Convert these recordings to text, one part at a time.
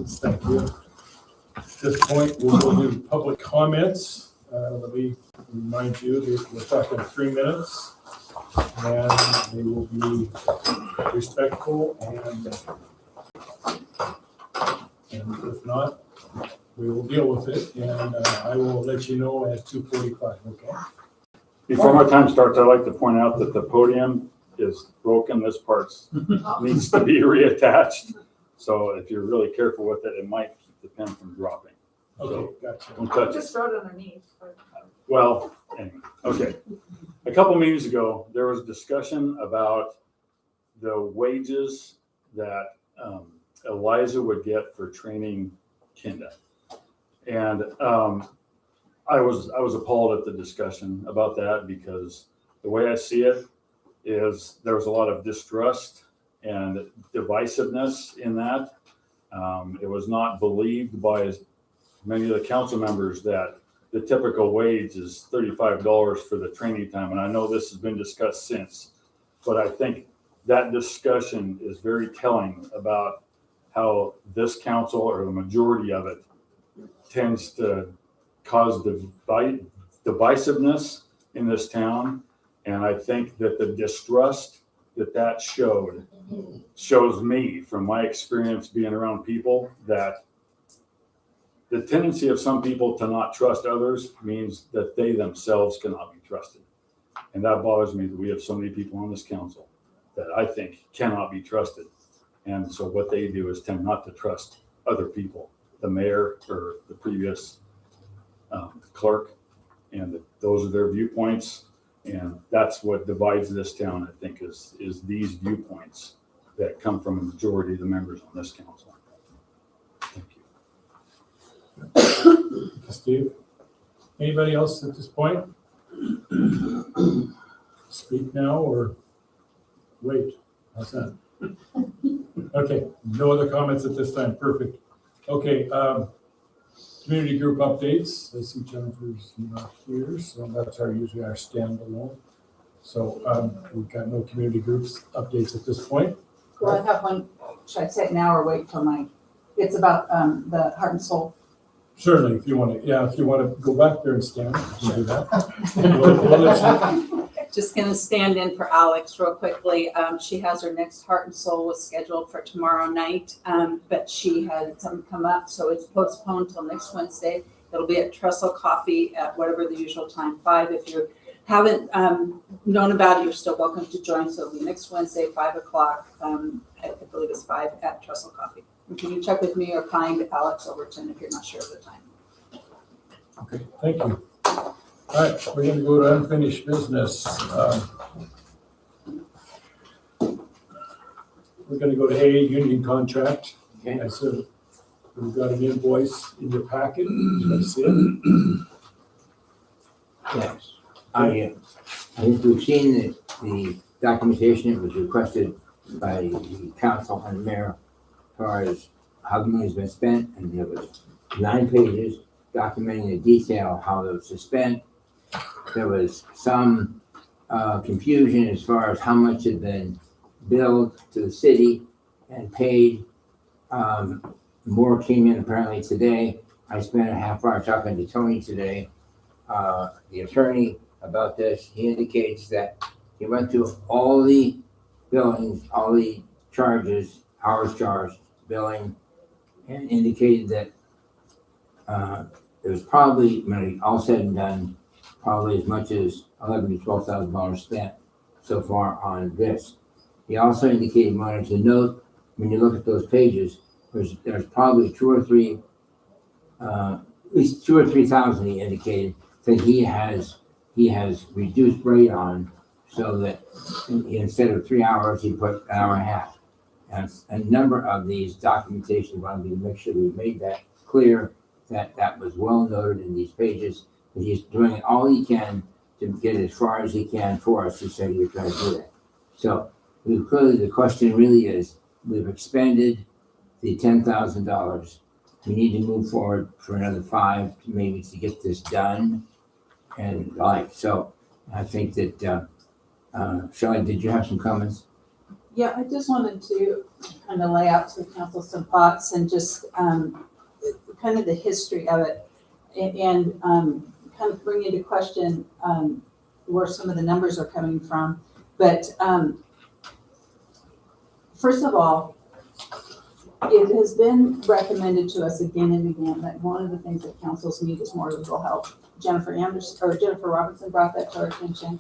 questions. Thank you. At this point, we'll do public comments. Let me remind you that we're talking 3 minutes, and they will be respectful, and if not, we will deal with it, and I will let you know at 2:45, okay? Before my time starts, I'd like to point out that the podium is broken. This part needs to be reattached. So if you're really careful with it, it might keep the pen from dropping. Okay, gotcha. Don't touch it. Just throw it underneath. Well, anyway, okay. A couple meetings ago, there was discussion about the wages that Eliza would get for training Kinda. And I was appalled at the discussion about that, because the way I see it is there was a lot of distrust and divisiveness in that. It was not believed by many of the council members that the typical wage is $35 for the training time. And I know this has been discussed since, but I think that discussion is very telling about how this council, or the majority of it, tends to cause divisiveness in this town. And I think that the distrust that shows me, from my experience being around people, that the tendency of some people to not trust others means that they themselves cannot be trusted. And that bothers me, that we have so many people on this council that I think cannot be trusted. And so what they do is tend not to trust other people, the mayor or the previous clerk, and those are their viewpoints. And that's what divides this town, I think, is these viewpoints that come from a majority of the members on this council. Thank you. Steve, anybody else at this point? Speak now or wait. How's that? Okay, no other comments at this time. Perfect. Okay, community group updates. I see Jennifer's not here, so that's usually our standalone. So we've got no community groups updates at this point. Well, I have one. Should I say it now or wait till it's about the Heart and Soul. Certainly, if you want to, if you want to go back there and stand, you can do that. We'll let you. Just going to stand in for Alex real quickly. She has her next Heart and Soul was scheduled for tomorrow night, but she had something come up, so it's postponed till next Wednesday. It'll be at Trestle Coffee at whatever the usual time, 5. If you haven't known about it, you're still welcome to join. So it'll be next Wednesday, 5 o'clock. I believe it's 5 at Trestle Coffee. And can you check with me or find Alex Overton if you're not sure of the time? Okay, thank you. All right, we're going to go to unfinished business. We're going to go to A, union contract. Okay. I said we've got an invoice in your packet. Did I see it? Yes. I think we've seen the documentation that was requested by the council and the mayor as far as how the money's been spent, and there was 9 pages documenting the detail of how it was spent. There was some confusion as far as how much had been billed to the city and paid. More came in apparently today. I spent a half hour talking to Tony today, the attorney, about this. He indicates that he went through all the billings, all the charges, hours charged, billing, and indicated that there was probably, when all said and done, probably as much as $11,000 to $12,000 spent so far on this. He also indicated, wanted to note, when you look at those pages, there's probably 2 or 3, at least 2,000 or 3,000 he indicated that he has reduced rate on, so that instead of 3 hours, he put 1.5 hours. And a number of these documentations wanted me to make sure we made that clear, that was well noted in these pages, that he's doing all he can to get as far as he can for us. He said he would try to do that. So clearly the question really is, we've expended the $10,000. We need to move forward for another 5 maybe to get this done. And so I think that, Shelley, did you have some comments? Yeah, I just wanted to kind of lay out to the council some thoughts and just kind of the history of it and kind of bring into question where some of the numbers are coming from. But first of all, it has been recommended to us again and again that one of the things that councils need is more legal help. Jennifer Robinson brought that to our attention.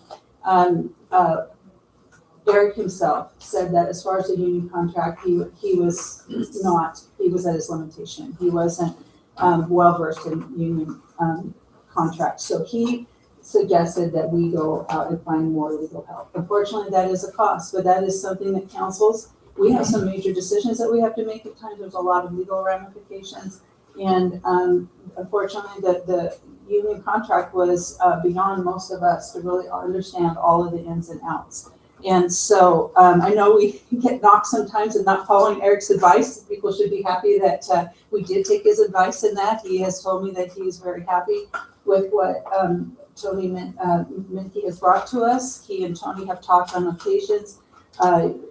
Eric himself said that as far as the union contract, he was at his limitation. He wasn't well-versed in union contracts. So he suggested that we go out and find more legal help. Unfortunately, that is a cost, but that is something that councils, we have some major decisions that we have to make at times. There's a lot of legal ramifications. And unfortunately, the union contract was beyond most of us to really understand all of the ins and outs. And so I know we get knocked sometimes in not following Eric's advice. People should be happy that we did take his advice in that. He has told me that he is very happy with what Tony Minke has brought to us. He and Tony have talked on occasions.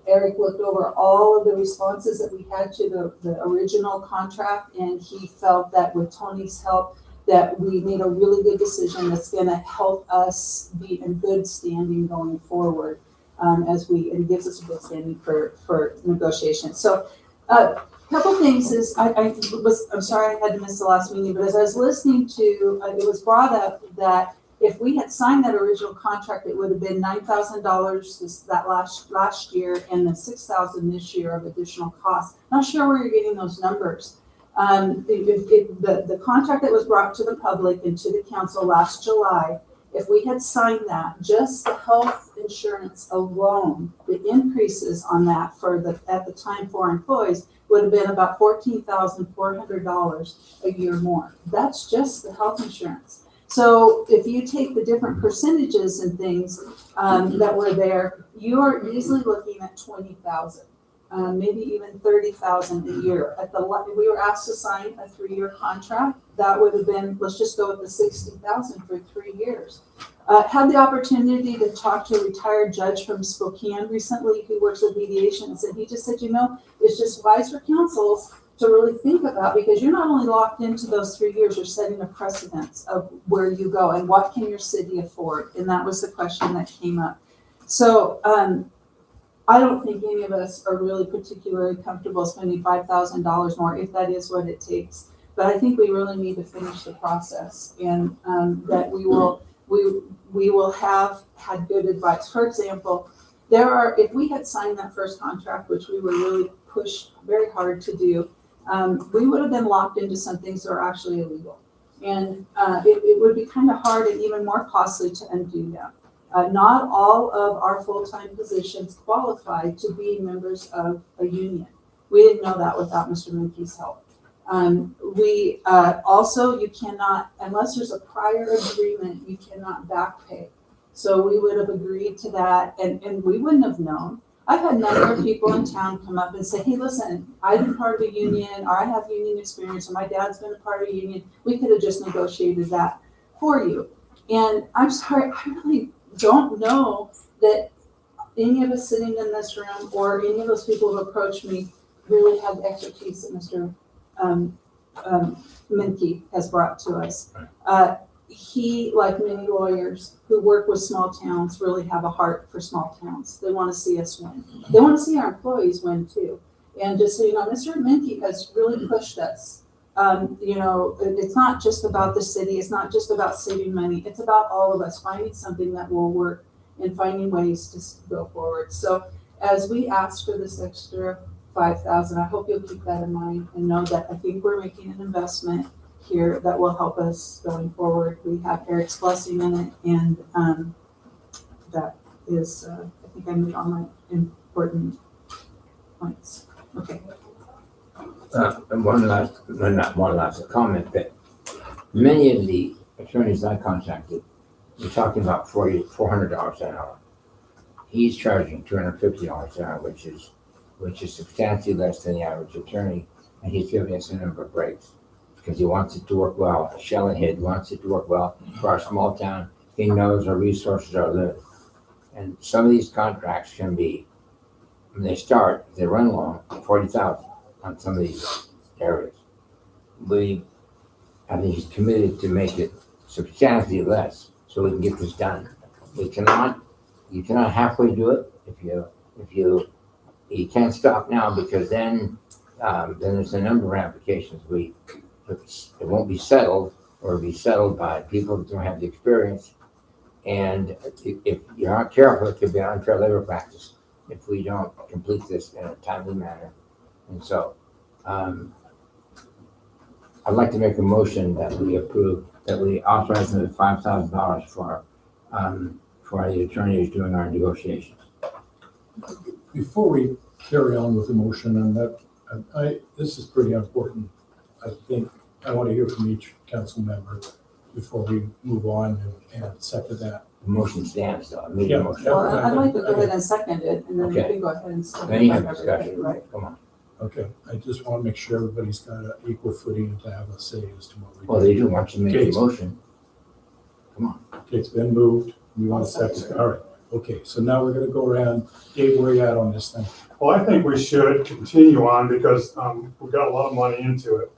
Eric looked over all of the responses that we had to the original contract, and he felt that with Tony's help, that we made a really good decision that's going to help us be in good standing going forward. It gives us a good standing for negotiation. So a couple things is, I'm sorry I had to miss the last meeting, but as I was listening to, it was brought up that if we had signed that original contract, it would have been $9,000 that last year and then $6,000 this year of additional costs. Not sure where you're getting those numbers. The contract that was brought to the public and to the council last July, if we had signed that, just the health insurance alone, the increases on that at the time for employees would have been about $14,400 a year more. That's just the health insurance. So if you take the different percentages and things that were there, you are easily looking at 20,000. Maybe even 30,000 a year. We were asked to sign a 3-year contract. That would have been, let's just go with the 60,000 for 3 years. Had the opportunity to talk to a retired judge from Spokane recently who works with mediations, and he just said, it's just wise for councils to really think about, because you're not only locked into those 3 years, you're setting a precedence of where you go and what can your city afford. And that was the question that came up. So, I don't think any of us are really particularly comfortable spending $5,000 more, if that is what it takes. But I think we really need to finish the process, and that we will have had good advice. For example, if we had signed that first contract, which we were really pushed very hard to do, we would have been locked into some things that are actually illegal. And it would be kind of hard and even more costly to undo that. Not all of our full-time positions qualify to be members of a union. We didn't know that without Mr. Minke's help. Also, you cannot, unless there's a prior agreement, you cannot back pay. So we would have agreed to that, and we wouldn't have known. I've had a number of people in town come up and say, hey, listen, I've been part of a union, or I have union experience, or my dad's been a part of a union. We could have just negotiated that for you. And I'm sorry, I really don't know that any of us sitting in this room or any of those people who approached me really have the expertise that Mr. Minke has brought to us. He, like many lawyers who work with small towns, really have a heart for small towns. They want to see us win. They want to see our employees win too. And just so you know, Mr. Minke has really pushed us. It's not just about the city. It's not just about saving money. It's about all of us finding something that will work and finding ways to go forward. So as we ask for this extra $5,000, I hope you'll keep that in mind and know that I think we're making an investment here that will help us going forward. We have Eric's blessing in it, and that is, I think I made all my important points. Okay. And not one last comment, that many of the attorneys I contacted were talking about $400 an hour. He's charging $250 an hour, which is substantially less than the average attorney, and he's giving us a number of breaks because he wants it to work well. Shell and Head wants it to work well for our small town. He knows our resources are limited, and some of these contracts can be when they start, if they run long, 40,000 on some of these areas. I think he's committed to make it substantially less so we can get this done. You cannot halfway do it you can't stop now because then there's a number of applications. It won't be settled or be settled by people that don't have the experience. And if you're not careful, it could be unfair labor practice if we don't complete this in a timely manner. And so, I'd like to make a motion that we authorize the $5,000 for the attorneys doing our negotiations. Before we carry on with the motion on that, this is pretty important. I think I want to hear from each council member before we move on and second that. The motion stands though. I made Yeah. a motion. Well, I'd like to go ahead and second it, and then we Okay. can go ahead and still. Then you have everything, discussion. right? Come on. Okay, I just want to make sure everybody's got an equal footing to have a say as to what we do. Well, they do want you to make Okay. the motion. Come on. Okay, it's been moved. We want a second. All right. Okay, so now we're gonna go around. Dave, where you at on this thing? Well, I think we should continue on because we've got a lot of money into it.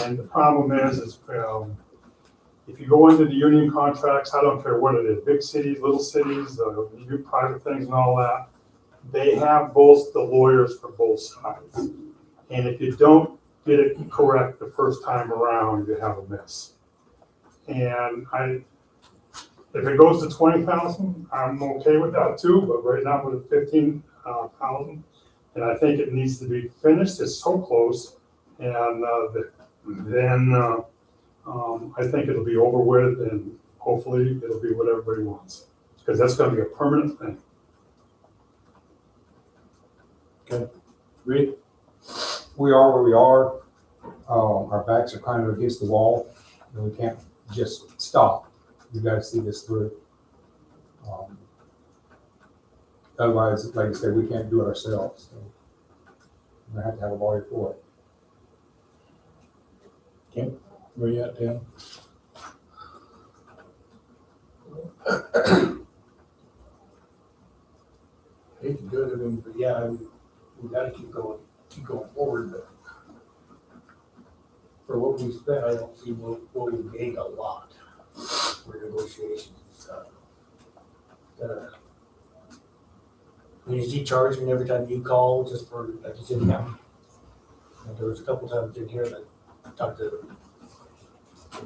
And the problem is if you go into the union contracts, I don't care what it is, big cities, little cities, you do private things and all that, they have both the lawyers for both sides. And if you don't get it correct the first time around, you have a mess. And if it goes to 20,000, I'm okay with that too, but right now with 15,000, and I think it needs to be finished, it's so close, and then I think it'll be over with, and hopefully it'll be what everybody wants, because that's gonna be a permanent thing. Okay, Reed? We are where we are. Our backs are kind of against the wall, and we can't just stop. We got to see this through. Otherwise, like I said, we can't do it ourselves. So we have to have a lawyer for it. Where you at, Dan? It's good, I mean, but yeah, we gotta keep going forward, but for what we spent, I don't see what we gained a lot for negotiations and stuff. Is he charging every time you call just for, like you said, now? And there was a couple times in here that I talked to,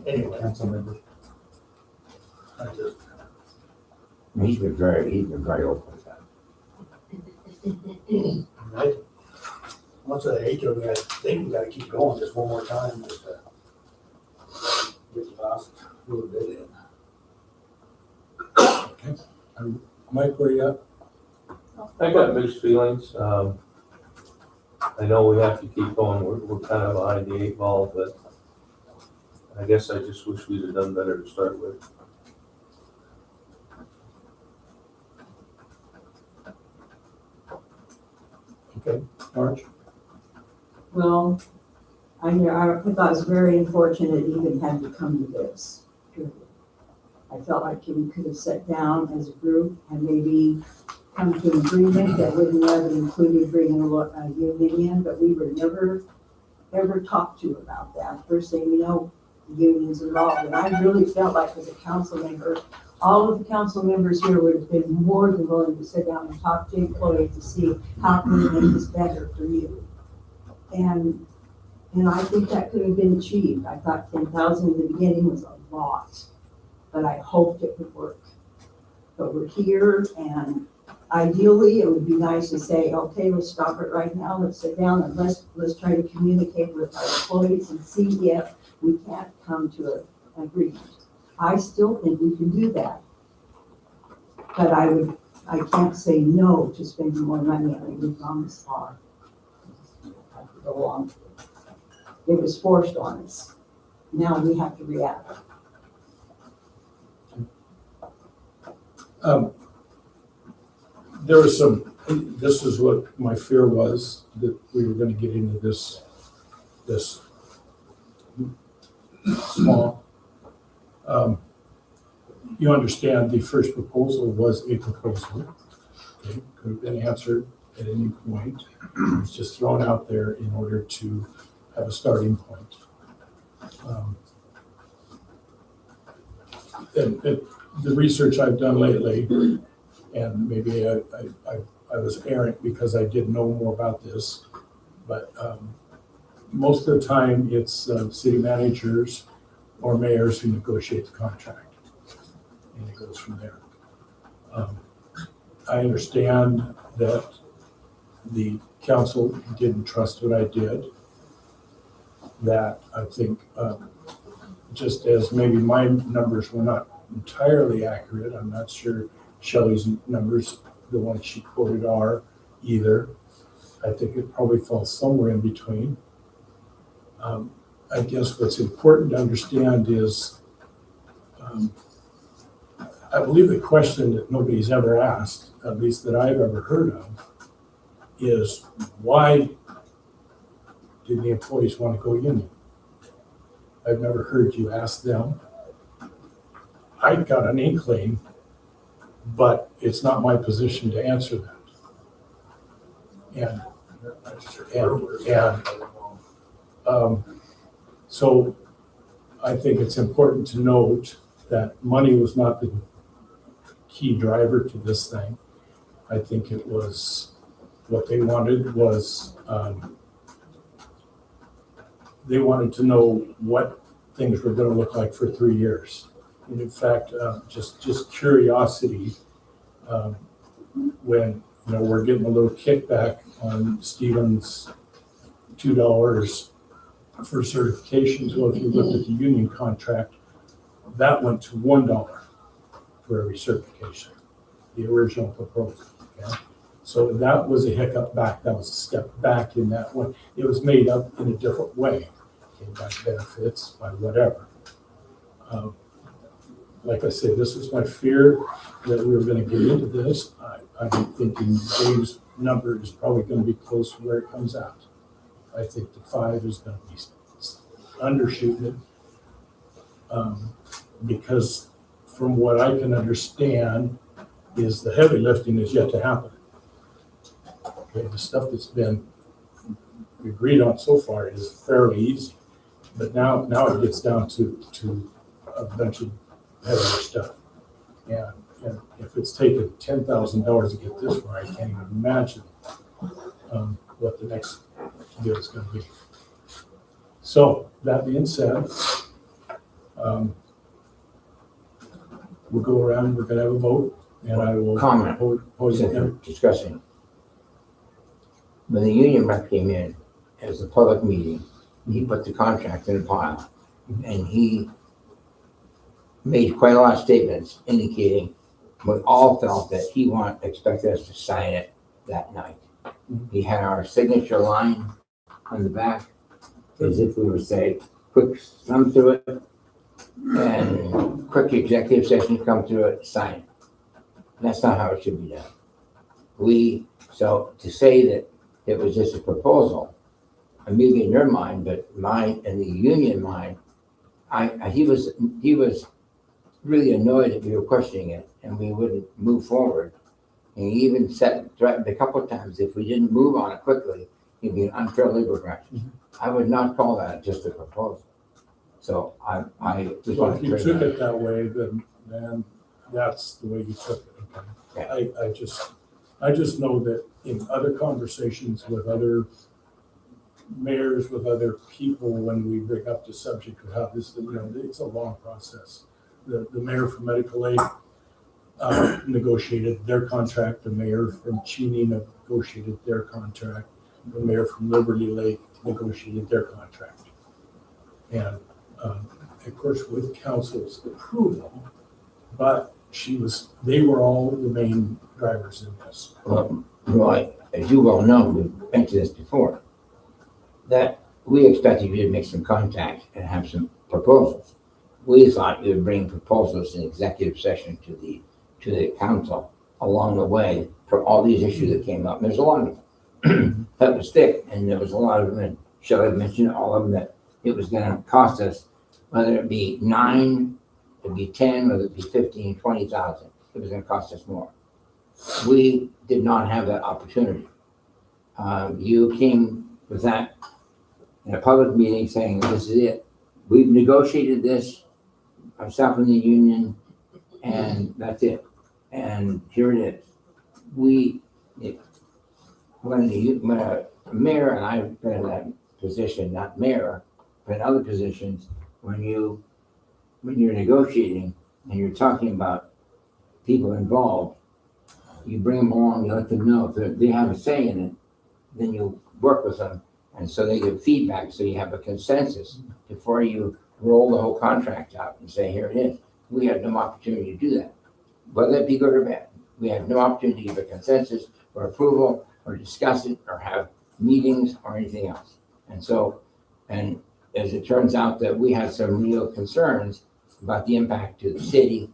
anyway, Council member. I just, He's been very open with that. I, once I hate to, I think we gotta keep going just one more time, just to get the last little bit in. Mike, where you at? I got mixed feelings. I know we have to keep going. We're kind of behind the 8 ball, but I guess I just wish we'd have done better to start with. Okay, Marge? Well, I thought it was very unfortunate it even had to come to this. Period. I felt like we could have sat down as a group and maybe come to an agreement that wouldn't have included bringing a union in, but we were never, ever talked to about that. First thing you know, the union's involved, and I really felt like as a council member, all of the council members here would have been more than willing to sit down and talk to employees to see how can we make this better for you. And I think that could have been achieved. I thought 10,000 in the beginning was a lot, but I hoped it would work. But we're here, and ideally, it would be nice to say, okay, let's stop it right now. Let's sit down and let's try to communicate with our employees and see if we can't come to an agreement. I still think we can do that. But I can't say no to spending more money. I mean, we've gone this far. I could go on. It was forced on us. Now we have to react. There was this is what my fear was, that we were gonna get into this small. You understand the first proposal was a proposal. Okay, could have been answered at any point. It's just thrown out there in order to have a starting point. And the research I've done lately, and maybe I was errant because I did know more about this, but most of the time it's city managers or mayors who negotiate the contract, and it goes from there. I understand that the council didn't trust what I did. That I think, just as maybe my numbers were not entirely accurate, I'm not sure Shelley's numbers, the ones she quoted, are either. I think it probably falls somewhere in between. I guess what's important to understand is, I believe the question that nobody's ever asked, at least that I've ever heard of, is why did the employees want to go union? I've never heard you ask them. I got an inkling, but it's not my position to answer that. So I think it's important to note that money was not the key driver to this thing. I think it was what they wanted was they wanted to know what things were going to look like for 3 years. And in fact, just curiosity, when we're getting a little kickback on Stephen's $2 for certifications. Well, if you looked at the union contract, that went to $1 for every certification, the original proposal. Okay? So that was a hiccup back. That was a step back in that one. It was made up in a different way, okay, by benefits, by whatever. Like I said, this was my fear that we were going to get into this. I'm thinking Dave's number is probably going to be close to where it comes out. I think the 5 is going to be undershooting it, because from what I can understand is the heavy lifting is yet to happen. Okay, the stuff that's been agreed on so far is fairly easy, but now it gets down to a bunch of heavier stuff. And if it's taken $10,000 to get this far, I can't even imagine what the next deal is going to be. So that being said, we'll go around. We're going to have a vote, and I will Comment. pose it. Since we're discussing. When the union rep came in as a public meeting, he put the contract in a pile, and he made quite a lot of statements indicating we all felt that he expected us to sign it that night. He had our signature line on the back, as if we would say, quick thumb through it, and quick executive session, come through it, sign it. That's not how it should be done. So to say that it was just a proposal, maybe in your mind, but mine and the union mind, he was really annoyed that we were questioning it and we wouldn't move forward. And he even threatened a couple of times if we didn't move on it quickly, it'd be an unfair labor practice. I would not call that just a proposal. So I just Well, want if to you took it that way, then that's the way you took it. Okay? Yeah. I just know that in other conversations with other mayors, with other people, when we bring up the subject of how this, it's a long process. The mayor from Medical Aid negotiated their contract. The mayor from Cheney negotiated their contract. The mayor from Liberty Lake negotiated their contract. And of course, with council's approval, but they were all the main drivers in this. Well, as you well know, we've mentioned this before, that we expected you to make some contact and have some proposals. We thought you would bring proposals in executive session to the council along the way for all these issues that came up. And there's a lot of them that was thick, and there was a lot of them, and Shelley mentioned all of them, that it was going to cost us, whether it be 9, it'd be 10, whether it be 15, 20,000, it was going to cost us more. We did not have that opportunity. You came with that in a public meeting saying, this is it. We've negotiated this, myself and the union, and that's it. And here it is. When a mayor, and I've been in that position, not mayor, but in other positions, when you're negotiating and you're talking about people involved, you bring them along, you let them know if they have a say in it, then you work with them. And so they give feedback, so you have a consensus before you roll the whole contract out and say, here it is. We had no opportunity to do that, whether it be good or bad. We had no opportunity to give a consensus or approval or discuss it or have meetings or anything else. And so, and as it turns out that we had some real concerns about the impact to the city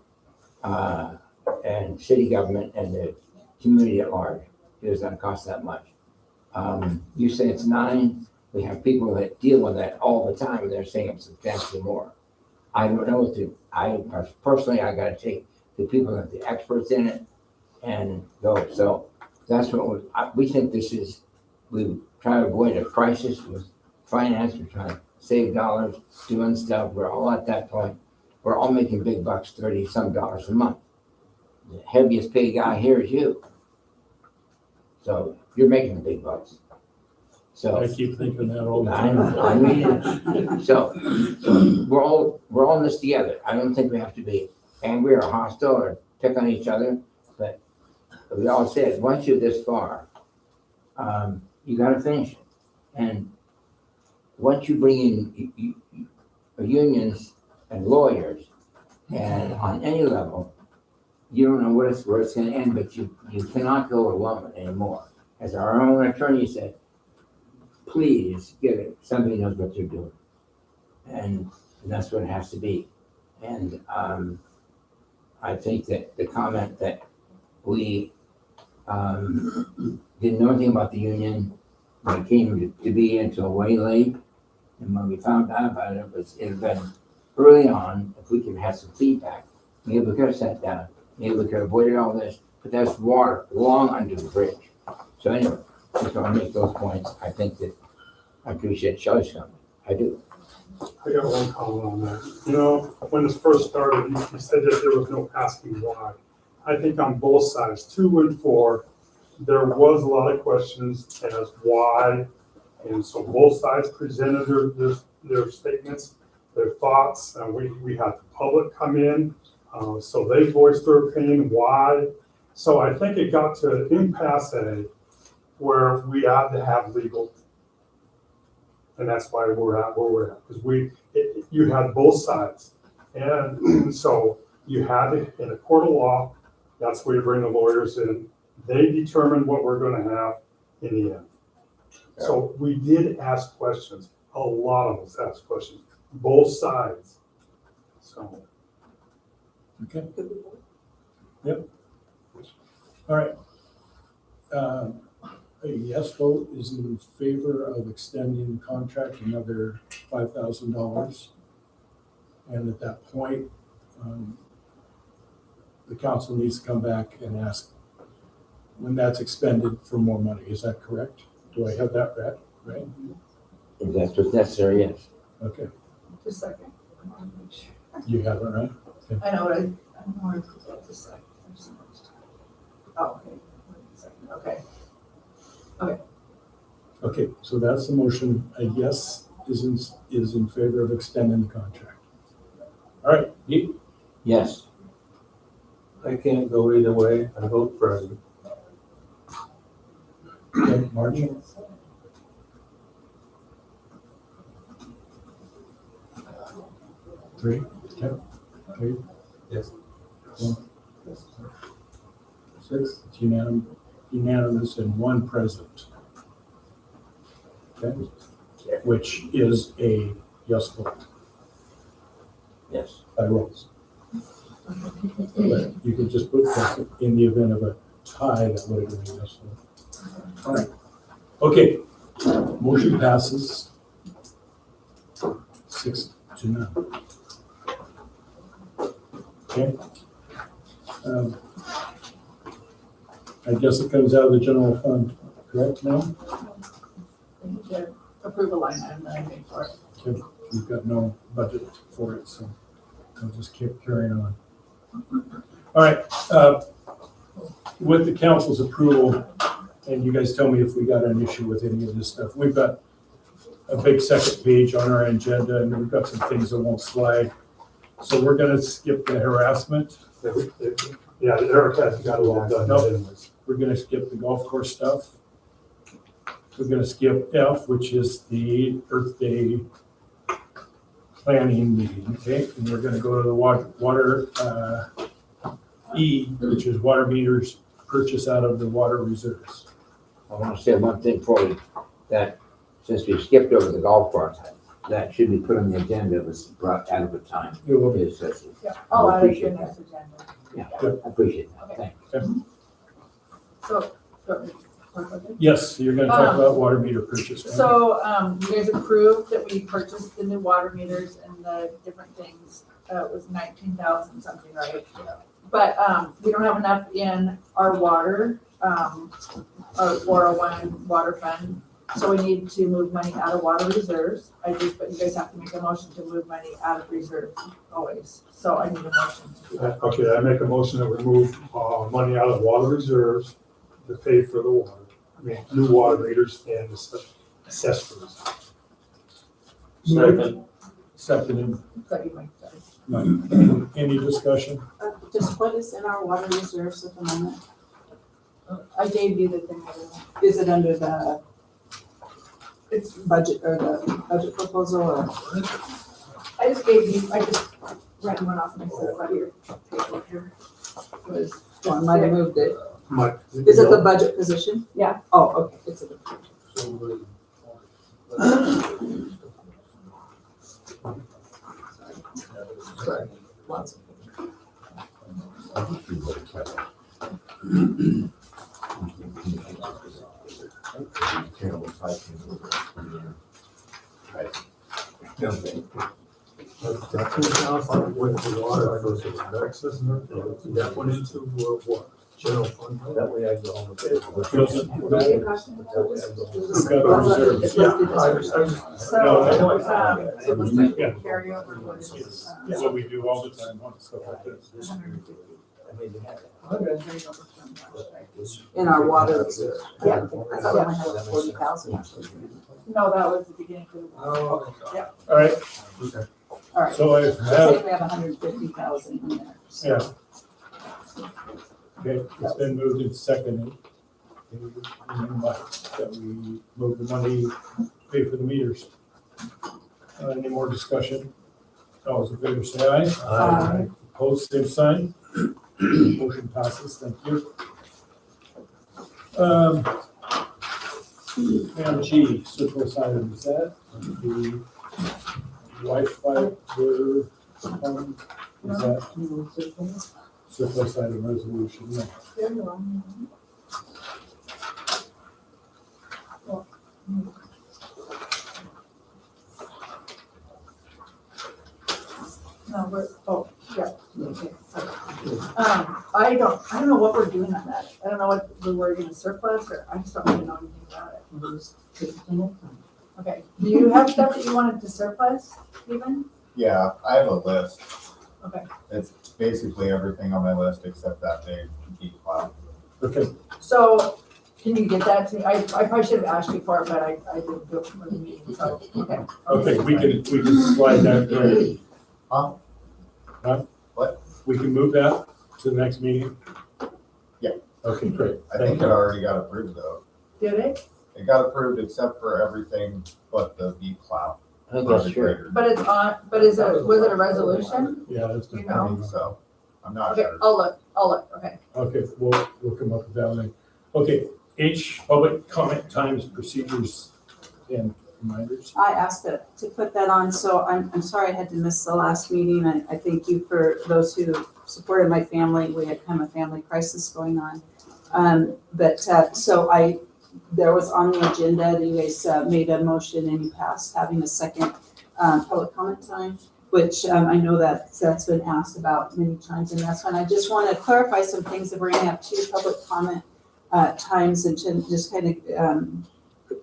and city government and the community at large. It doesn't cost that much. You say it's 9. We have people that deal with that all the time, and they're saying it's substantially more. I don't know what to. I personally, I got to take the people that are the experts in it and go. So that's what we think this is. We try to avoid a crisis with finance. We're trying to save dollars, doing stuff. We're all at that point. We're all making big bucks, $30-some a month. The heaviest paid guy here is you. So you're making the big bucks. So I keep thinking that all the I time. know, I mean, so we're all in this together. I don't think we have to be angry or hostile or pick on each other, but we all said, once you're this far, you gotta finish it. And once you bring in unions and lawyers, and on any level, you don't know where it's gonna end, but you cannot go alone anymore. As our own attorney said, please get it. Somebody knows what they're doing. And that's what it has to be. And I think that the comment that we didn't know anything about the union when it came to be until way late. And when we found out about it, it had been early on. If we could have some feedback, maybe we could have sat down. Maybe we could have avoided all this. But that's water long under the bridge. So anyway, just want to make those points. I think that I appreciate Shelley's comment. I do. I got one comment on that. You know, when this first started, you said that there was no asking why. I think on both sides, 2 and 4, there was a lot of questions as why. And so both sides presented their statements, their thoughts, and we had the public come in. So they voiced their opinion, why. So I think it got to an impasse where we had to have legal. And that's why we're at where we're at, because you had both sides. And so you had it in a court of law, that's where you bring the lawyers in. They determine what we're gonna have in the end. So we did ask questions, a lot of us asked questions, both sides. So. Okay. Yep. All right. A yes vote is in favor of extending the contract another $5,000. And at that point, the council needs to come back and ask when that's expended for more money. Is that correct? Do I have that right? If that's what's necessary, yes. Okay, Just a second. you have it right? I know what I don't know where to put that. Just a second. There's so much time. Oh, okay. Wait a second. Okay. Okay, so that's the motion. A yes is in favor of extending the contract. All right, Pete? Yes. I can't go either way. I vote present. Okay, Margie? Three, okay, okay. Yes. 1, 6, it's unanimous and 1 present. Okay, which is a yes vote Yes. by Rose. But you could just put that in the event of a tie, that would have been a yes vote. All right, okay, motion passes 6-0. Okay. I guess it comes out of the general fund, correct now? approve a line item that I made for it. We've got no budget for it, so we'll just keep carrying on. All right, with the council's approval, and you guys tell me if we got an issue with any of this stuff, we've got a big second page on our agenda, and we've got some things that won't slide. So we're gonna skip the harassment. Yeah, Eric has got it all done. Nope. anyways. We're gonna skip the golf course stuff. We're gonna skip F, which is the Earth Day planning meeting, okay? And we're gonna go to the water, E, which is water meters purchase out of the water reserves. I want to say one thing for you, that since we skipped over the golf course, that should be put on the agenda, it was brought out of the time. It will be. It's, Yeah. Oh, I appreciate didn't next agenda. yeah, I appreciate that, Okay. thanks. So, Yes, you're gonna talk Um, about water meter purchase. right? so, you guys approved that we purchased the new water meters and the different things. It was 19,000 something, right? But, we don't have enough in our water, our 401 water fund. So we need to move money out of water reserves. But you guys have to make a motion to move money out of reserves always. So I need a motion to do that. Okay, I make a motion that we move, money out of water reserves to pay for the water. I mean, new water meters and accessories. Second. Seconded. So you might say. Right. Any discussion? Just what is in our water reserves at the moment? I gave you the thing. Is it under the, it's budget, or the budget proposal, or? I just ran one off and I said, right here, paper here. Was, Well, I might have moved it. Mike, Is it the budget position? Yeah. Oh, okay, it's a. Sorry. Lots of. With the water, for the access and everything, that went into what? General fund? That way I go home with it. Doesn't- What are you talking about? We've got the reserves. It's Yeah, listed I as- was, So, I know it's- it was like carry over was, It's what we do all the time on stuff like this. 150. In our water reserve. Yeah. I thought we only had 40,000. No, that was the beginning for the. Oh. All right, All right, so I so say have, we have 150,000 in there. so- yeah. Okay, it's been moved and seconded. That we move the money, pay for the meters. Any more discussion? All those in favor say aye. Aye. Opposed, same sign. Motion passes, thank you. And G, surplus item, is that the Wi-Fi for, is that surplus item resolution? No. No, we're, oh, yeah. Okay, sorry. I don't know what we're doing on that. I don't know what we're gonna surplus, or I just don't really know anything about it. Okay, do you have stuff that you wanted to surplus, even? Yeah, I have a list. Okay, It's basically everything on my list except that big deep cloud. Okay, so can you get that to me? I probably should have asked you for it, but I didn't do it for the meeting, so, okay. okay, we can slide that, right? Huh? Huh? What? We can move that to the next meeting? Yeah. Okay, great. I think it already got approved though. Did it? It got approved except for everything but the deep cloud. I think that's true. But it's on, but was it a resolution? Yeah, that's You good. I know. think so. I'm not Okay, sure. I'll look, okay. Okay, we'll come up with that one. Okay, H, public comment times, procedures, and reminders. I asked to put that on, so I'm sorry I had to miss the last meeting. I thank you for those who supported my family. We had kind of a family crisis going on. There was on the agenda, that you guys made a motion and you passed having a second public comment time, which I know that's been asked about many times, and that's fine. I just want to clarify some things that we're going to have 2 public comment times, and to just kind of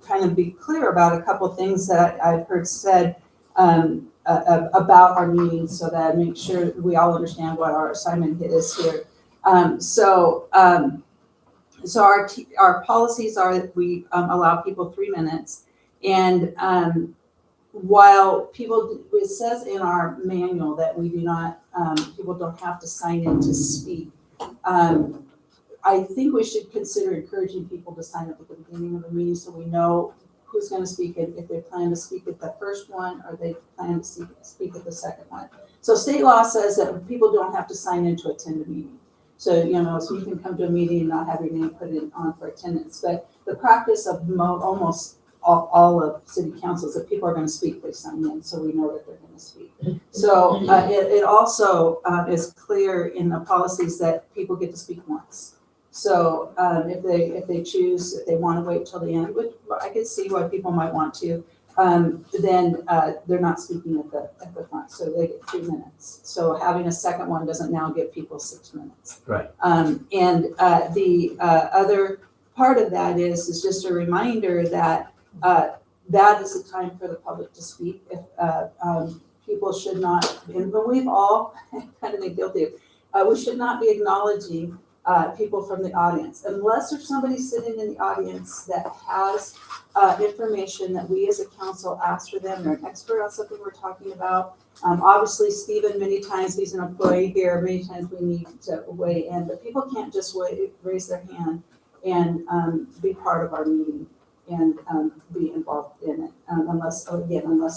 kind of be clear about a couple things that I've heard said about our meetings so that I make sure we all understand what our assignment is here. So our policies are that we allow people 3 minutes. And while it says in our manual that we do not, people don't have to sign in to speak. I think we should consider encouraging people to sign up at the beginning of the meeting so we know who's going to speak and if they plan to speak at the first one or they plan to speak at the second one. So state law says that people don't have to sign in to attend a meeting. So, so you can come to a meeting and not have your name put on for attendance. But the practice of almost all of city councils, if people are going to speak, they sign in so we know that they're going to speak. So it also is clear in the policies that people get to speak once. So if they choose, if they want to wait till the end, which I could see why people might want to, then they're not speaking at the front, so they get 2 minutes. So having a second one doesn't now give people 6 minutes. Right. And the other part of that is just a reminder that that is a time for the public to speak. If people should not, and we've all kind of been guilty of, we should not be acknowledging people from the audience, unless there's somebody sitting in the audience that has information that we as a council ask for them. They're an expert on something we're talking about. Obviously, Stephen, many times he's an employee here, many times we need to weigh in, but people can't just raise their hand and be part of our meeting and be involved in it, unless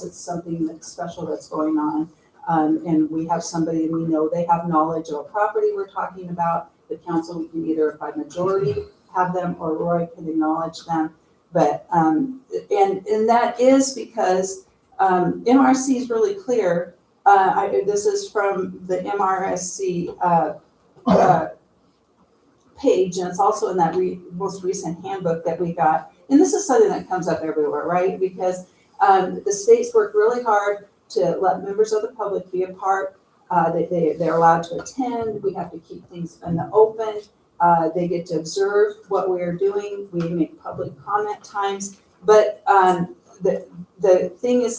it's something that's special that's going on. And we have somebody and we know they have knowledge of a property we're talking about. The council, we can either by majority have them or Roy can acknowledge them. But, and that is because MRC is really clear. This is from the MRSC page, and it's also in that most recent handbook that we got. And this is something that comes up everywhere, right? Because the states work really hard to let members of the public be a part. They're allowed to attend. We have to keep things in the open. They get to observe what we are doing. We make public comment times. But the thing is,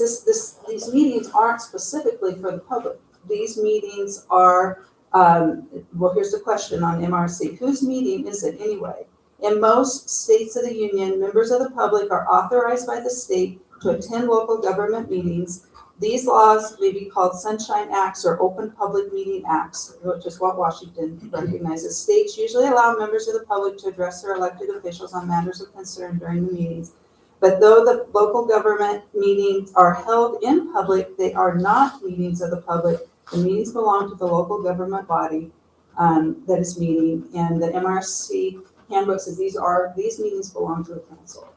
these meetings aren't specifically for the public. These meetings are, well, here's the question on MRC. Whose meeting is it anyway? In most states of the union, members of the public are authorized by the state to attend local government meetings. These laws may be called Sunshine Acts or Open Public Meeting Acts, which is what Washington recognizes. States usually allow members of the public to address their elected officials on matters of concern during the meetings. But though the local government meetings are held in public, they are not meetings of the public. The meetings belong to the local government body that is meeting. And the MRC handbook says these meetings belong to the council.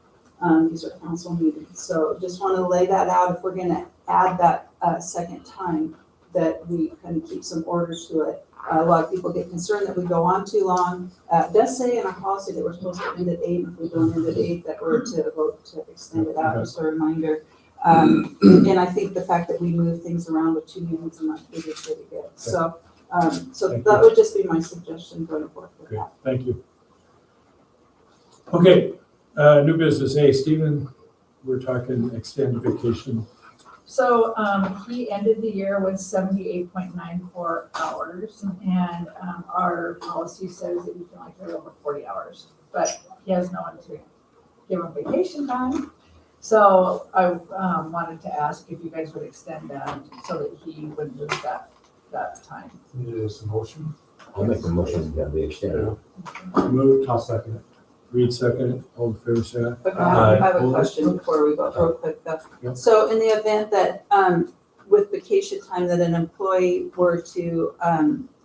These are council meetings. So just want to lay that out if we're going to add that second time, that we kind of keep some order to it. A lot of people get concerned that we go on too long. It does say in our policy that we're supposed to end at 8. If we don't end at 8, that we're to vote to extend it out, just a reminder. And I think the fact that we move things around with 2 meetings a month is pretty good. So that would just be my suggestion going forward with that. Thank you. Okay, new business. Hey, Stephen, we're talking extended vacation. So he ended the year with 78.94 hours, and our policy says that you can only carry over 40 hours, but he has no one to give him vacation time. So I wanted to ask if you guys would extend that so that he would lose that time. Is a motion? I'll make a motion that we extend. Moved. I'll second it. Reed second. All in favor, say aye. But I have a question before we go real quick though. Yep. So in the event that with vacation time that an employee were to,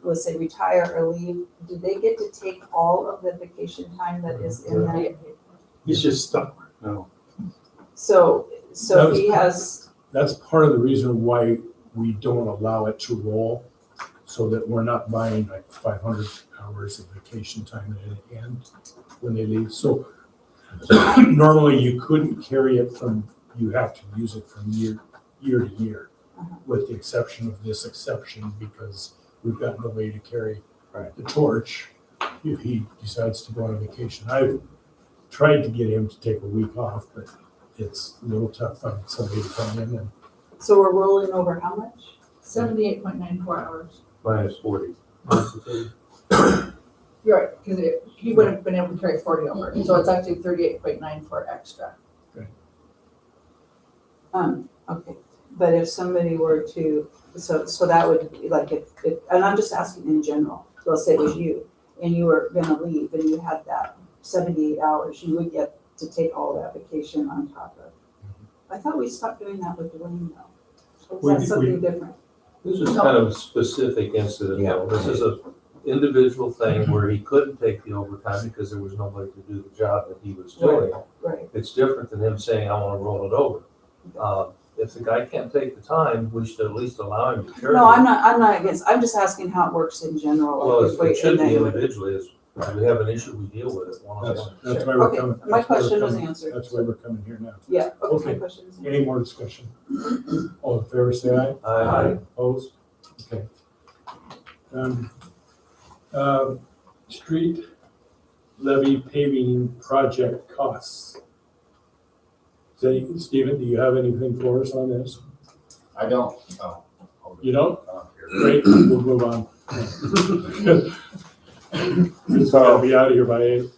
let's say, retire or leave, do they get to take all of the vacation time that is in that? He's just stuck. No. So he has, That's part of the reason why we don't allow it to roll, so that we're not buying like 500 hours of vacation time at the end when they leave. So normally you couldn't carry it from, you have to use it from year to year, with the exception of this exception, because we've got no way to carry the torch if he decides to go on a vacation. tried to get him to take a week off, but it's a little tough on somebody to come in and, So we're rolling over how much? 78.94 hours. Minus 40. You're right, because he would have been able to carry 40 over, so it's actually 38.94 extra. Okay, but if somebody were to, so that would be like if, and I'm just asking in general, let's say it was you, and you were gonna leave and you had that 78 hours, you would get to take all that vacation on top of. I thought we stopped doing that with Dwayne though. We- Is that something different? This is kind of a specific incident though. This is a individual thing where he couldn't take the overtime because there was nobody to do the job that he was doing. Right, It's different than him saying, I wanna roll it over. If the guy can't take the time, we should at least allow him to carry. no, it. I'm not against, I'm just asking how it works in general. like Well, if we- it should and be then- individually, is if we have an issue, we deal with it one on that's, one. that's Sure. why we're Okay, coming. my that's why we're question was coming- answered. That's why we're coming here now. Yeah, okay, my Okay. question is. Any more discussion? All in favor, say aye. Aye. Opposed? Okay. Street levy paving project costs. Stephen, do you have anything for us on this? I don't, oh. You don't? Here. Great, we'll move on. It's gotta be out of here by 8.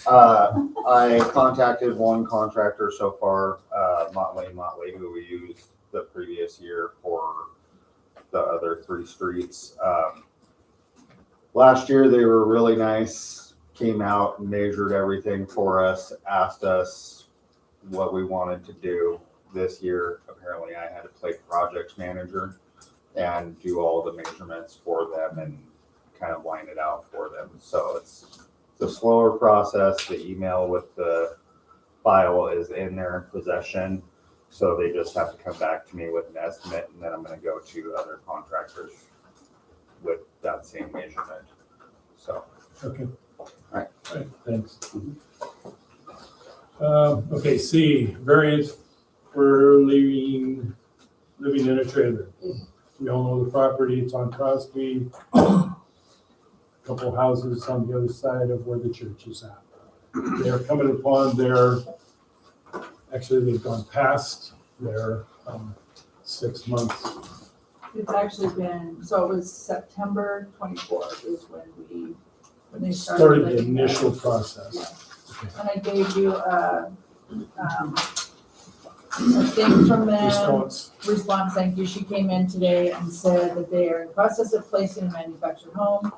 I contacted one contractor so far, Motley, who we used the previous year for the other 3 streets. Last year, they were really nice, came out and measured everything for us, asked us what we wanted to do. This year, apparently I had to play project manager and do all the measurements for them and kind of line it out for them. So it's a slower process. The email with the file is in their possession. So they just have to come back to me with an estimate, and then I'm gonna go to other contractors with that same measurement. So, Okay. Right. Right, thanks. Okay, C, variance for living in a trailer. We all know the property, it's on Crosby. Couple houses on the other side of where the church is at. They're coming upon actually they've gone past their 6 months. It's actually been, so it was September 24th is when they Started the living there. initial process. Yeah. And I gave you a thing from them. Response, thank you. She came in today and said that they are in the process of placing a manufactured home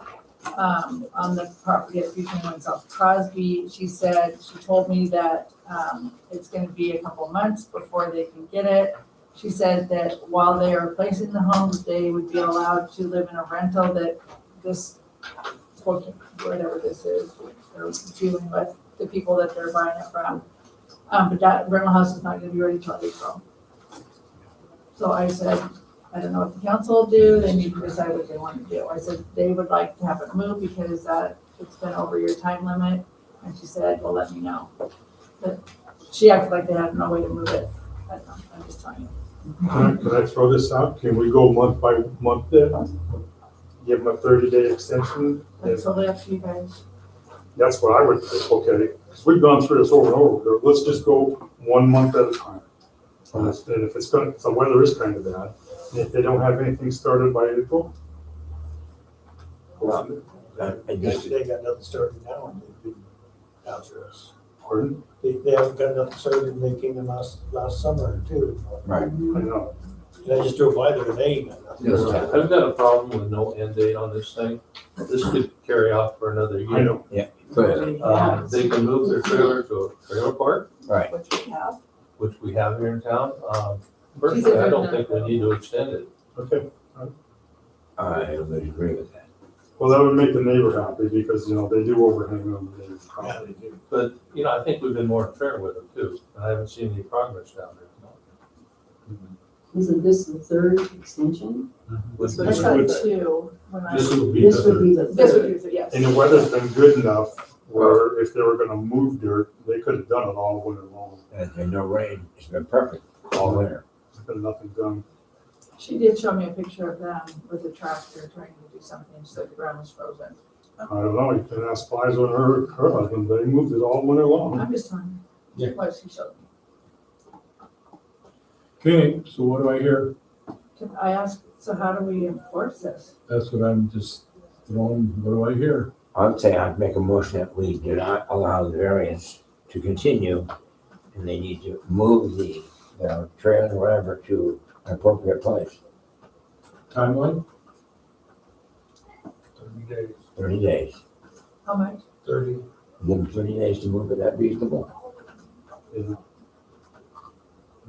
on the property at 321 South Crosby. She told me that it's gonna be a couple months before they can get it. She said that while they are placing the homes, they would be allowed to live in a rental that this, whatever this is, they're dealing with, the people that they're buying it from. But that rental house is not gonna be ready till April. So I said, I don't know what the council will do, they need to decide what they want to do. I said, they would like to have it moved because it's been over your time limit. And she said, well, let me know. But she acted like they had no way to move it. I don't know, I'm just telling you. Can I throw this out? Can we go month by month then? Give them a 30-day extension? That's totally up to you guys. That's what I would think, okay, because we've gone through this over and over. Let's just go 1 month at a time. And if the weather is kind of bad, and if they don't have anything started by April. I guess, They got nothing started now and they've been out to us. Pardon? They haven't got nothing started and they came in last summer too. right. I know. And I just drove by there and they ain't got nothing. Yes. I've got a problem with no end date on this thing. This could carry off for another year. I know. But, They can move their trailer to a trailer park, right, Which we have. which we have here in town. Personally, I don't think we need to extend it. Okay. I would agree with that. Well, that would make the neighbor happy because, they do overhang on the neighbor's Yeah, property. they do. But, I think we've been more fair with them too. I haven't seen any progress down there. Isn't this the third extension? Would I be- tried two when I, This would be This would the, be the this would third. be, yes. And the weather's been good enough where if they were gonna move dirt, they could have done it all winter long. And no rain, it's been perfect all winter. There's been nothing done. She did show me a picture of them with a tractor trying to do something, so the ground was frozen. I don't know, you can ask Liza and her husband, they moved it all winter long. I'm just telling Yeah. you what she showed me. Okay, so what do I hear? Can I ask, so how do we enforce this? That's what I'm just throwing, what do I hear? I'd say I'd make a motion that we do not allow the variance to continue, and they need to move the trail or whatever to an appropriate place, Timeline? 30 days, 30 days. How much? 30. Give them 30 days to move it, that'd be reasonable. And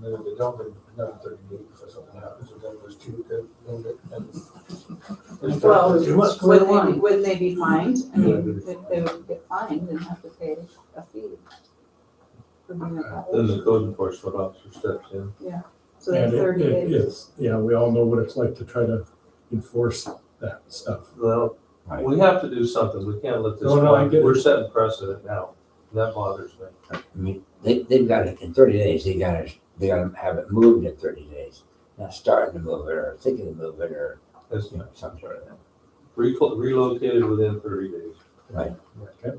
then if they don't, then another 30 days if something happens, or then there's two that move it. And Well, Square one. would they be fined? I mean, if they would get fined and have to pay a fee. For being a Then the violation. code enforcement officer steps in. So that's And 30 days. it's, yeah, we all know what it's like to try to enforce that stuff. Well, Right. we have to do something. We can't let this, No, I get it. we're setting precedent now. And that bothers me. I mean, they've got it in 30 days, they gotta have it moved in 30 days. Not starting to move it or thinking to move it or, It's some sort of thing. relocated within 30 days. Right. Okay,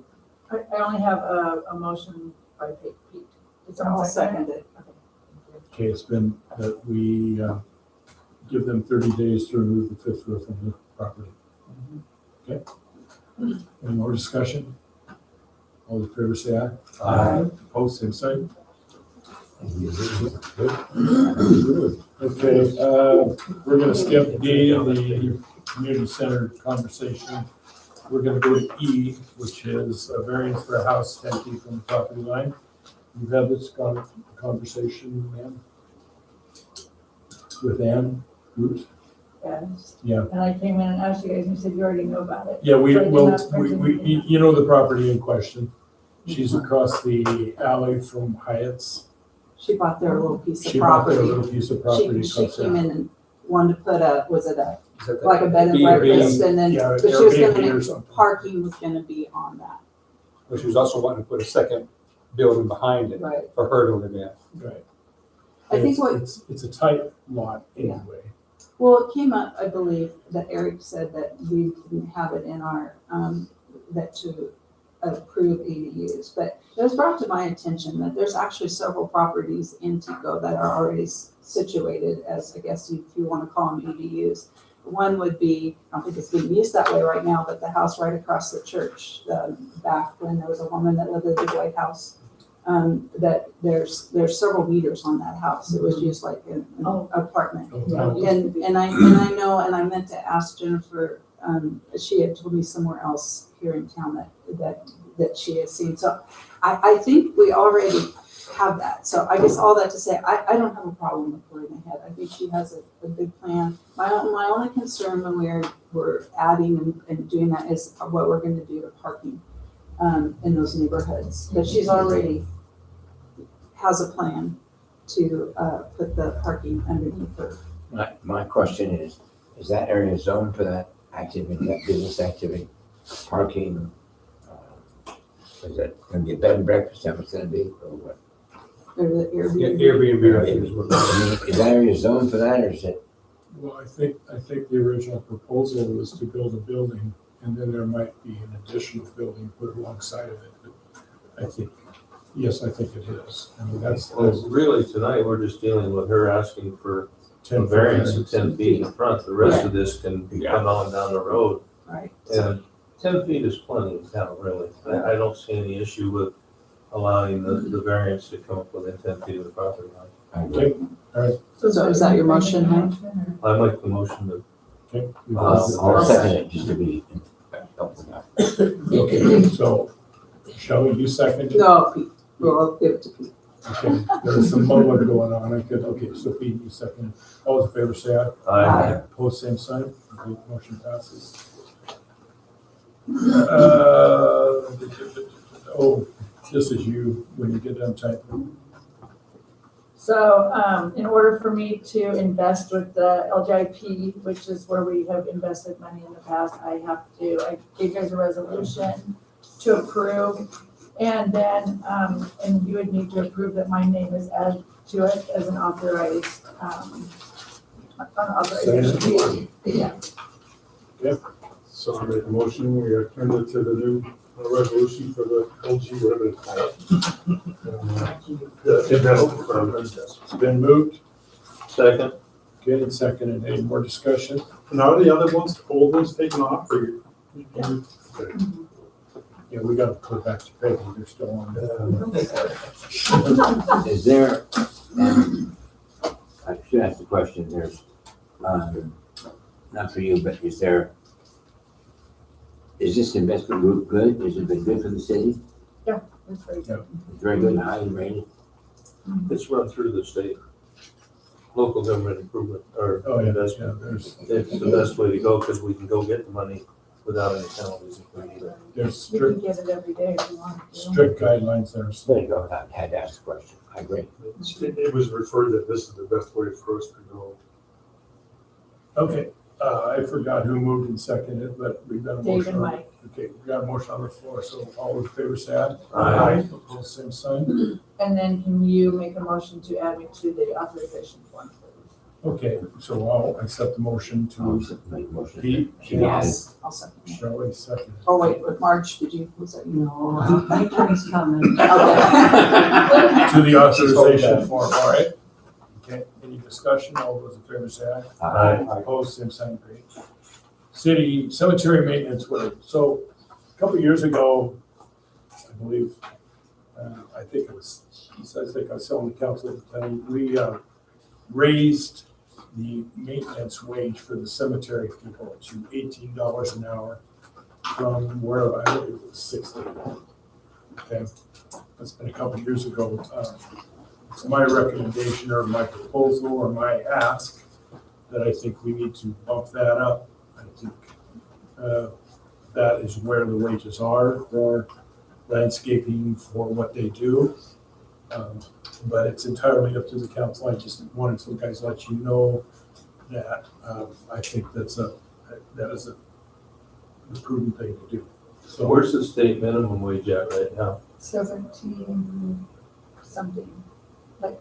I only have a motion by Pete. Did someone I'll second second it? it. okay, it's been that we give them 30 days to remove the fifth roof of the property. Okay? Any more discussion? All in favor, say aye. Aye. Opposed, same sign. Okay, we're gonna skip D, the community centered conversation. We're gonna go to E, which is a variance for a house 10 feet from the property line. You've had this conversation, ma'am? With Ann Root? Yes. Yeah. And I came in and asked you guys, and you said you already know about it. Yeah, we, So I did well, not print anything. you know the property in question. She's across the alley from Hyatt's. She bought their little piece of She bought their property. little piece of property. She across came there. in and wanted to put a, was it a, Is that the- like a bed and B&B, breakfast, and then, yeah, but she was Airbnb gonna or make, something. parking was gonna be on that. But she was also wanting to put a second building behind it Right. for her to live in. Right. I think It's- what, It's a tight lot Yeah. anyway. well, it came up, I believe, that Eric said that we didn't have it in our, that to approve ADUs, but it was brought to my attention that there's actually several properties in Tekoa that are already situated as, I guess if you want to call them ADUs. One would be, I don't think it's being used that way right now, but the house right across the church, back when there was a woman that lived in the White House, that there's several meters on that house. It was used like an apartment. And I know, and I meant to ask Jennifer, she had told me somewhere else here in town that she has seen. So I think we already have that. So I guess all that to say, I don't have a problem with going ahead. I think she has a good plan. My only concern when we're adding and doing that is what we're gonna do to parking in those neighborhoods. But she's already has a plan to put the parking underneath her. My question is that area zoned for that activity, that business activity, parking? Is that gonna be a bed and breakfast, that was gonna be, or what? Or the Yeah, Airbnb. Airbnb, I think is what. I mean, is that area zoned for that, or is it? Well, I think the original proposal was to build a building and then there might be an additional building put alongside of it. But I think it is. I mean, that's Well, really, tonight, we're just dealing with her asking for a 10 variance of 10 feet in front. The rest of this can Yeah. come on down the road. Right. And 10 feet is plenty in town, really. I don't see any issue with allowing the variance to come up within 10 feet of the property line. I agree. So is that your motion, Hank? I make the motion that Okay. I'll second it, just to be. Okay, so Shelley, you second? No, Pete. Well, I'll give it to Pete. Okay, there's some muddling going on. Okay, so Pete, you second. All in favor, say aye. I, Opposed, same sign. Okay, motion passes. This is you when you get done typing. So, in order for me to invest with the LGIP, which is where we have invested money in the past, I gave you guys a resolution to approve. And then, and you would need to approve that my name is added to it as an authorized, unauthorized. Yeah. So I make a motion, we turn it to the new resolution for the LG, whatever it's called. The investment firm. It's been moved, Second, good and seconded. Any more discussion? Now, are the other ones, old ones taken off or you? Yeah, we got to put back to Peggy, they're still on there. Is there, I should ask the question, there's, not for you, but is this investment group good? Has it been good for the city? That's very good. It's very good, highly rated. it's run through the state. Local government improvement or Oh, yeah, investment. there's It's the best way to go because we can go get the money without any penalties included. there's You strict, can get it every day if you want to. strict guidelines there. So There you go, I had to ask the question. I agree. It was referred that this is the best way for us to go. okay, I forgot who moved and seconded, but we've got a Dave motion. and on- Mike. Okay, we got a motion on the floor, so all in favor, say aye. Aye. Opposed, same sign. And then can you make a motion to add me to the authorization form, please? Okay, so I'll accept the motion I'll to make a motion. Pete, Should be added. I'll second it. Shelley, second. Oh, wait, but March, did you, was that you? No, my turn coming. Okay. To the authorization form, all right? Okay, any discussion? All those in favor say aye. Aye. Opposed, same sign, great. City cemetery maintenance, so a couple of years ago, I believe, I think it was, I think I was on the council at the time, we raised the maintenance wage for the cemetery people to $18 an hour from where I believe it was 60. Okay, that's been a couple of years ago. It's my recommendation or my proposal or my ask that I think we need to bump that up. I think that is where the wages are for landscaping, for what they do. But it's entirely up to the council. I just wanted to guys let you know that I think that is a prudent thing to do. So where's the state minimum wage at right now? 17 something, like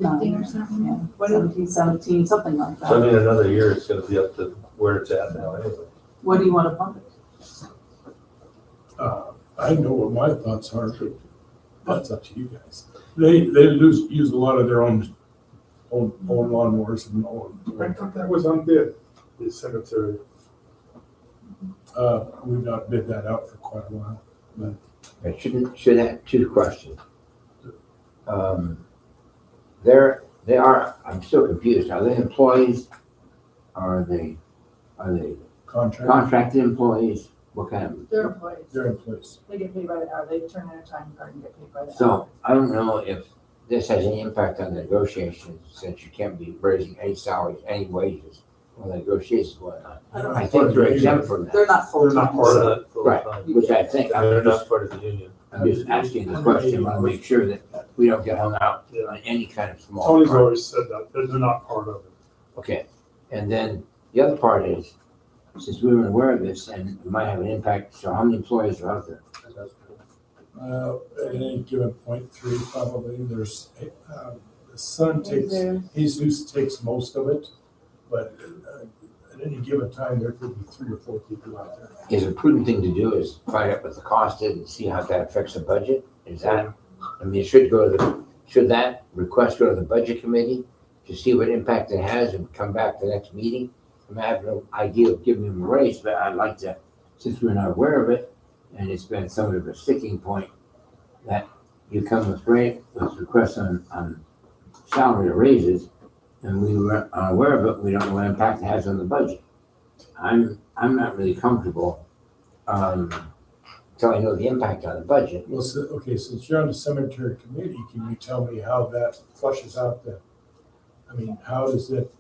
15 or something? Yeah, What is, 17, something like So I that. mean, another year, it's gonna be up to where it's at now anyway. What do you want to bump it? I know what my thoughts are, but that's up to you guys. They use a lot of their own lawnmowers and I thought that was on bid, the cemetery. we've not bid that out for quite a while. I should have two questions. They are, I'm still confused. Are they employees? Are they Contract, contracted employees? What kind of? they're employees. they're in place. They get paid by the hour. They turn in a time card and get paid by the hour. So I don't know if this has any impact on the negotiations, since you can't be raising any salaries, any wages while the negotiations going on. I think they're exempt from that, They're not They're full-time. not part of it. Not full Right. time. which I think, They're not part of the union. I'm just asking the question, I want to make sure that we don't get hung out on any kind of small. Tony's part. always said that they're not part of it. Okay, and then the other part is, since we were aware of this and it might have an impact, so how many employees are out there? At any given point, 3 probably. There's, the son takes, Jesus takes most of it, but at any given time, there could be 3 or 4 people out there. Is a prudent thing to do is find out what the cost is and see how that affects the budget? Is that, I mean, should that request go to the budget committee to see what impact it has and come back to the next meeting? I have no idea of giving them a raise, but I'd like to, since we're not aware of it, and it's been somewhat of a sticking point, that you come with requests on salary or raises, and we were unaware of it, we don't know what impact it has on the budget. I'm not really comfortable until I know the impact on the budget. Well, okay, since you're on the cemetery committee, can you tell me how that flushes out then? I mean, how does it,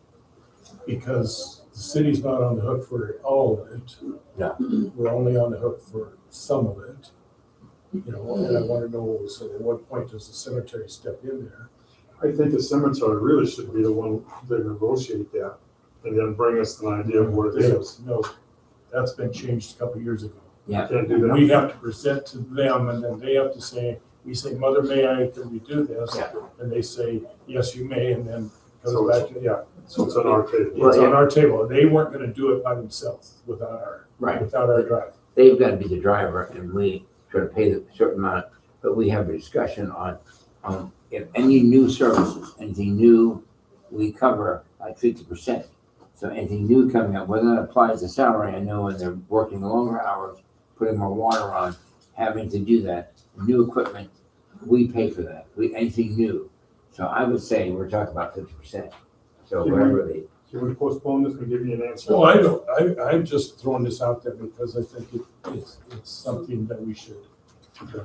because the city's not on the hook for all of it. No. We're only on the hook for some of it. You know, and I want to know, so at what point does the cemetery step in there? I think the cemetery really should be the one to negotiate that and then bring us an idea of what it is. No, that's been changed a couple of years ago. Can't do that. We have to present to them and then they have to say, we say, Mother, may I, can we do this? Yeah. And they say, yes, you may, and then Goes back to, yeah, So it's on our table. it's on our table. They weren't gonna do it by themselves without Right. our drive. They've got to be the driver and we got to pay the certain amount, but we have a discussion on, if any new services, anything new, we cover like 50%. So anything new coming up, whether that applies to salary, I know when they're working longer hours, putting more water on, having to do that, new equipment, we pay for that, anything new. So I would say we're talking about 50%. So whatever they, Can we postpone this and give you an answer? Well, I don't, I'm just throwing this out there because I think it's something that we should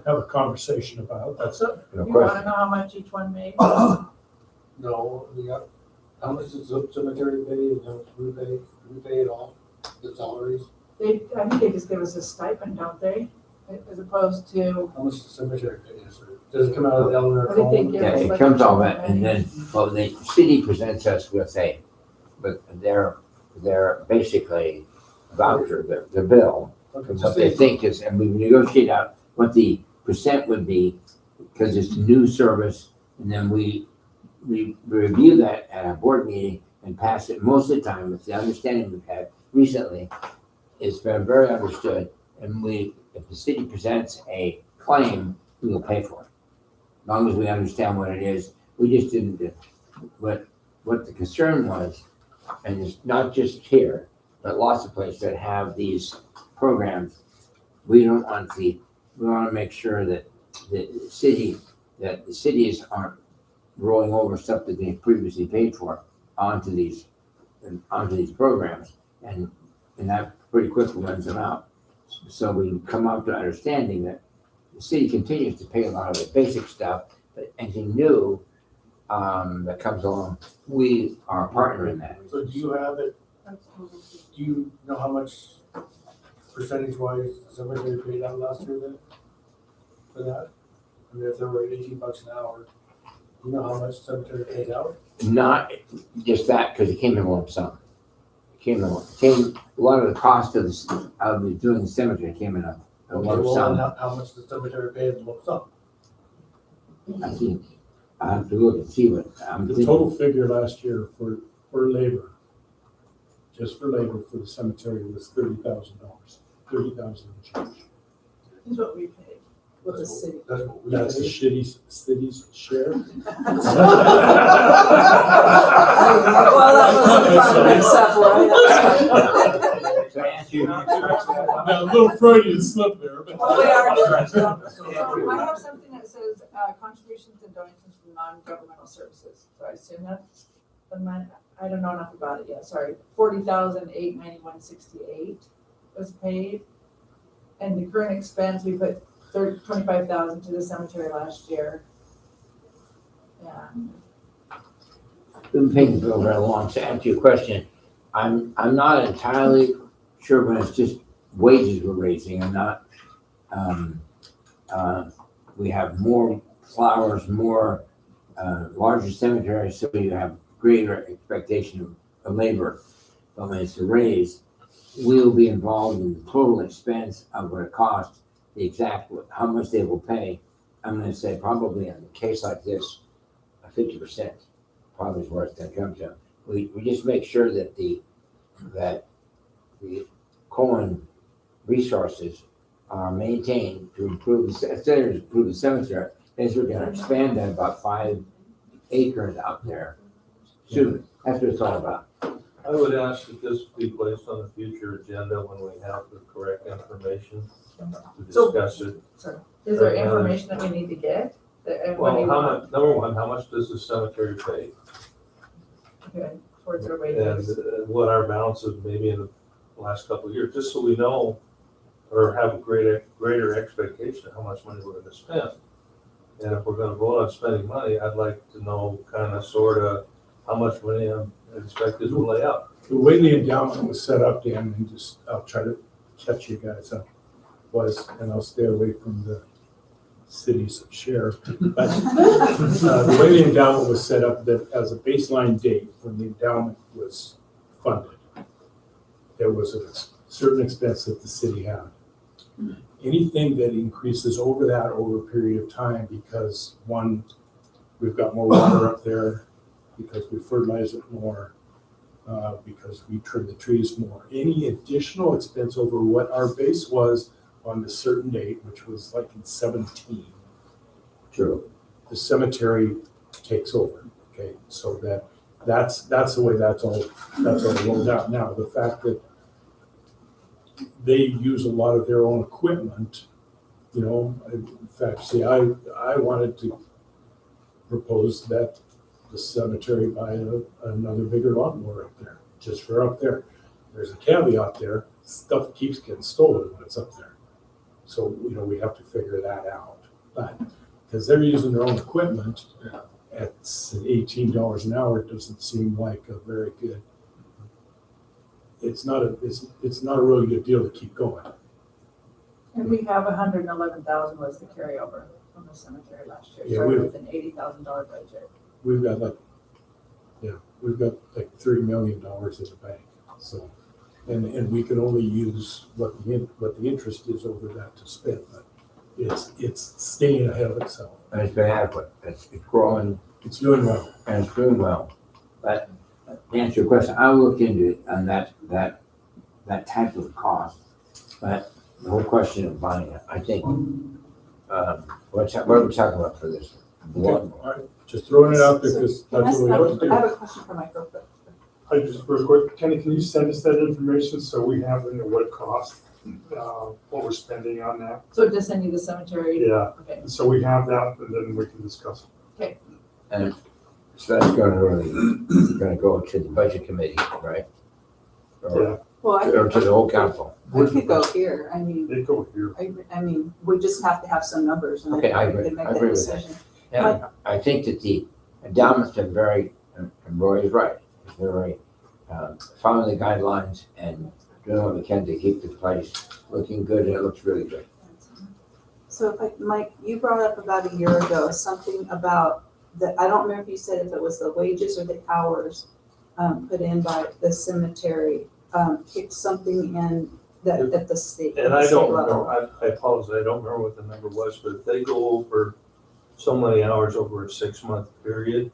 have a conversation about. That's it. no You question. wanna know how much each one made? No, we got, how much does the cemetery pay and how much we pay? Do we pay it all, the salaries? I think they just give us a stipend, don't they? As opposed to, How much does the cemetery pay? Does it come out of the Eleanor what did they Cohen? give Yeah, us? it like comes a all that, and money? then, well, the city presents us with their basically voucher, their bill, Okay, what just they say- think is, and we negotiate out what the percent would be, because it's new service, and then we review that at our board meeting and pass it. Most of the time, it's the understanding we've had recently, it's been very understood, and if the city presents a claim, we will pay for it. As long as we understand what it is, we just didn't, what the concern was, and it's not just here, but lots of places that have these programs, we want to make sure that the cities aren't rolling over stuff that they previously paid for onto these programs, and that pretty quickly runs them out. So we come up to understanding that the city continues to pay a lot of the basic stuff, but anything new that comes along, we are a partner in that. So do you have it, do you know how much percentage wise the cemetery paid out last year then? For that? I mean, if they were at $18 an hour, do you know how much cemetery paid out? Not just that, because it came in a lump sum. A lot of the cost of doing the cemetery came in a Okay, lump well, sum. then how much the cemetery paid in lump sum? I think, I have to look and see what, I'm The thinking. total figure last year for labor, just for labor for the cemetery was $30,000, $30,000 and change. Is what we paid. With the city. That's what we That's the paid. city's share. Well, that was a fun mix-up, right? So I answer your question. Now, a little Freudian slip there, but. Well, we are doing So I have something that says, contributions and donations from non-governmental services, so I assume that's the money, I don't know enough about it yet, sorry. 40,891.68 was paid. And the current expense, we put 25,000 to the cemetery last year. Yeah. Been paying the bill right along. To answer your question, I'm not entirely sure when it's just wages we're raising and not, we have more flowers, more, larger cemeteries, so you have greater expectation of labor. But when it's a raise, we'll be involved in the total expense of what it costs, the exact, how much they will pay. I'm gonna say probably in a case like this, 50% probably is where it's gonna come to. We just make sure that the Cohen resources are maintained to improve the cemetery, as we're gonna expand that about 5 acres out there soon. That's what it's all about. I would ask that this be placed on the future agenda when we have the correct information to So- discuss it. Is there information that we need to get? Well, how much, number one, how much does the cemetery pay? Okay, towards our And wages. what our balance is maybe in the last couple of years, just so we know or have a greater expectation of how much money we're gonna spend. And if we're gonna vote on spending money, I'd like to know kind of, sort of, how much money I'm expected to lay out. The way the endowment was set up, Dan, and just, I'll try to catch you guys up, was, and I'll stay away from the city's share. But the way the endowment was set up, that as a baseline date, when the endowment was funded, there was a certain expense that the city had. Anything that increases over that over a period of time, because one, we've got more water up there, because we fertilize it more, because we trim the trees more. Any additional expense over what our base was on the certain date, which was like in 17, True. the cemetery takes over, okay? So that's the way that's all rolled out. Now, the fact that they use a lot of their own equipment, you know, in fact, see, I wanted to propose that the cemetery buy another bigger lawnmower up there, just for up there. There's a caveat there, stuff keeps getting stolen when it's up there. So, you know, we have to figure that out. But, because they're using their own equipment, at $18 an hour, it doesn't seem like a very good, it's not a really good deal to keep going. And we have 111,000 was the carryover from the cemetery last year, Yeah, started with an $80,000 budget. We've got like $3 million in the bank, so, and we can only use what the interest is over that to spend, but it's staying ahead of itself. And it's been adequate. It's growing It's doing well. and it's doing well. But to answer your question, I'll look into it on that type of cost. But the whole question of buying it, I think, what are we talking about for this? Okay, all right, just throwing it out there because that's what we have to I have do. a question for Mike real quick. I just real quick, Kenny, can you send us that information so we have, you know, what it costs, what we're spending on that? So just send you the cemetery? Yeah, Okay. so we have that and then we can discuss. And so that's gonna go to the budget committee, right? Yeah, Well, I Or to the whole council. could go here. I mean, they go here. I mean, we just have to have some numbers and Okay, I then we agree. can make I that agree with that. decision. And I think that the endowment's been very, and Roy is right, it's very, following the guidelines and doing what we can to keep the place looking good, and it looks really good. So if Mike, you brought up about a year ago, something about I don't remember if you said if it was the wages or the hours put in by the cemetery, kicked something in that at the state. And I don't level. remember, I apologize, I don't remember what the number was, but if they go over so many hours over a 6-month period,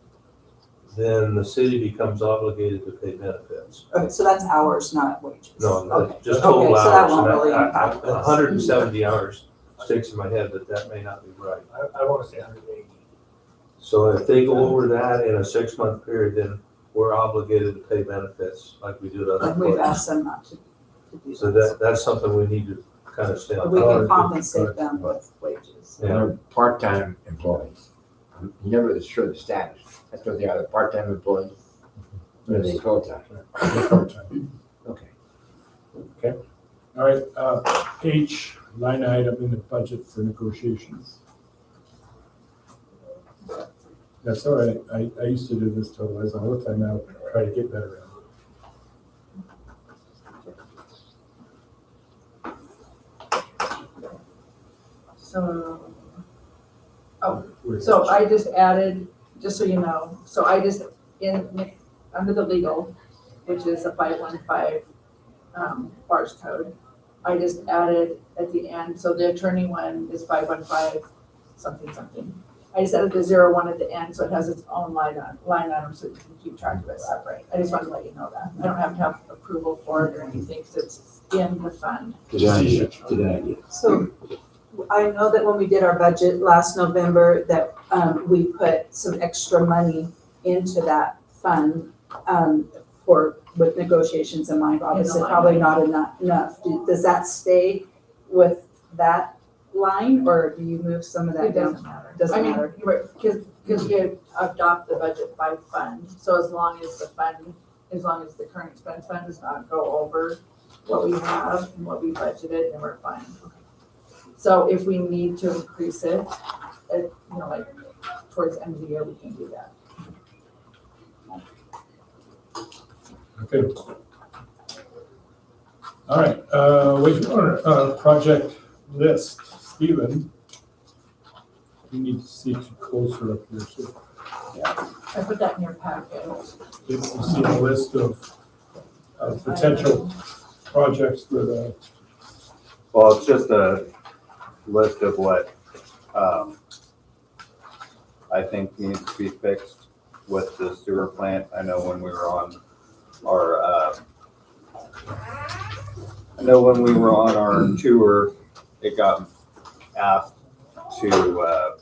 then the city becomes obligated to pay benefits. Okay, so that's hours, not wages. No, Okay. just Okay, total so that hours. won't And really impact this. 170 hours sticks in my head, but that may not be right. I wanna say 180. So if they go over that in a 6-month period, then we're obligated to pay benefits like we do to other Like we've employees. asked them not to do So that. that's something we need to kind of stay But on we top can of. compensate them with wages. And they're part-time employees. I'm never sure the status. That's what they are, they're part-time employees. Or are they full-time? Part-time. Okay. All right, H, line item in the budget for negotiations. That's all right, I used to do this till I was all the time now, try to get better at it. So, Where's so H? I just added, just so you know, so I just, under the legal, which is a 515 bars code, I just added at the end, so the attorney one is 515 something something. I just added the 01 at the end, so it has its own line item, so you can keep track of it separate. I just wanted to let you know that. I don't have to have approval for it or anything, because it's in the fund. Good idea, good idea. So I know that when we did our budget last November, that we put some extra money into that fund with negotiations in mind. Obviously, line probably item. not enough. Does that stay with that line, or do you move some of that It down? doesn't matter. Doesn't I mean, matter. because we adopt the budget by fund, so as long as the current expense fund does not go over what we have and what we budgeted, then we're fine. So if we need to increase it, like towards the end of the year, we can do that. Okay. All right, wastewater, project list, Stephen. You need to see it closer up here, so I put that in your packet. you can see a list of potential projects for the, Well, it's just a list of what I think needs to be fixed with the sewer plant. I know when we were on our, tour, it got asked to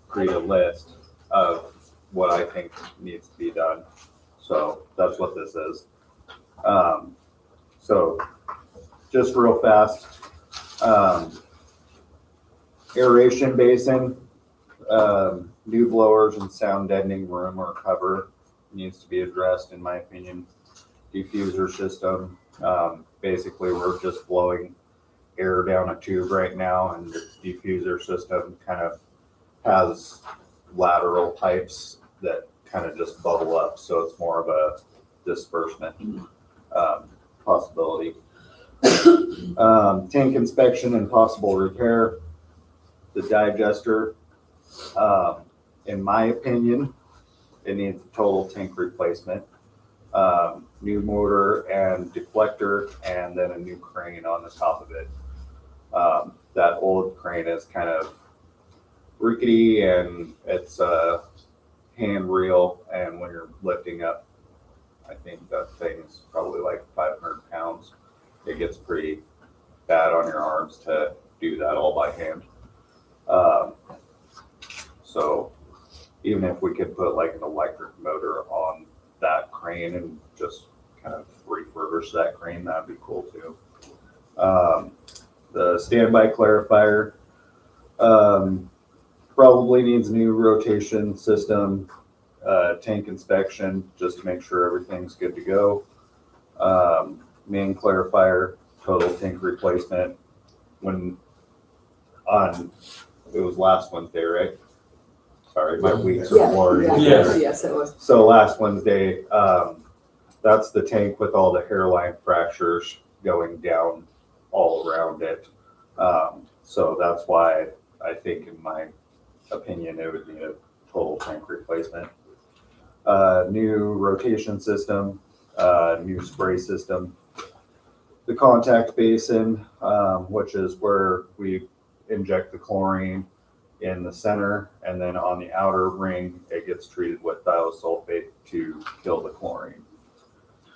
create a list of what I think needs to be done. So that's what this is. So just real fast, aeration basin, new blowers and sound deadening room or cover needs to be addressed, in my opinion. Diffuser system, basically we're just blowing air down a tube right now, and the diffuser system kind of has lateral pipes that kind of just bubble up, so it's more of a disbursement possibility. Tank inspection and possible repair. The digester, in my opinion, it needs a total tank replacement. New motor and deflector, and then a new crane on the top of it. That old crane is kind of rickety, and it's a hand reel, and when you're lifting up, I think that thing's probably like 500 pounds. It gets pretty bad on your arms to do that all by hand. So even if we could put like an electric motor on that crane and just kind of refurbish that crane, that'd be cool too. The standby clarifier probably needs a new rotation system, tank inspection, just to make sure everything's good to go. Main clarifier, total tank replacement. It was last Wednesday, right? Sorry, my weeks are blurry. Yes, it was. So last Wednesday, that's the tank with all the hairline fractures going down all around it. So that's why I think, in my opinion, it would need a total tank replacement. New rotation system, new spray system. The contact basin, which is where we inject the chlorine in the center, and then on the outer ring, it gets treated with thiosulfate to kill the chlorine.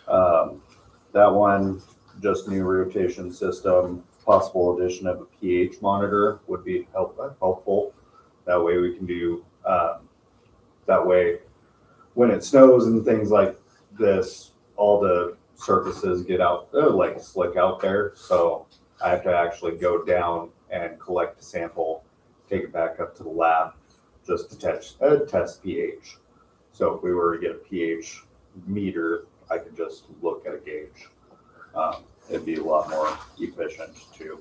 That one, just new rotation system. Possible addition of a pH monitor would be helpful. That way we can do, that way when it snows and things like this, all the surfaces get out, like slick out there. So I have to actually go down and collect a sample, take it back up to the lab just to test pH. So if we were to get a pH meter, I could just look at a gauge. It'd be a lot more efficient too.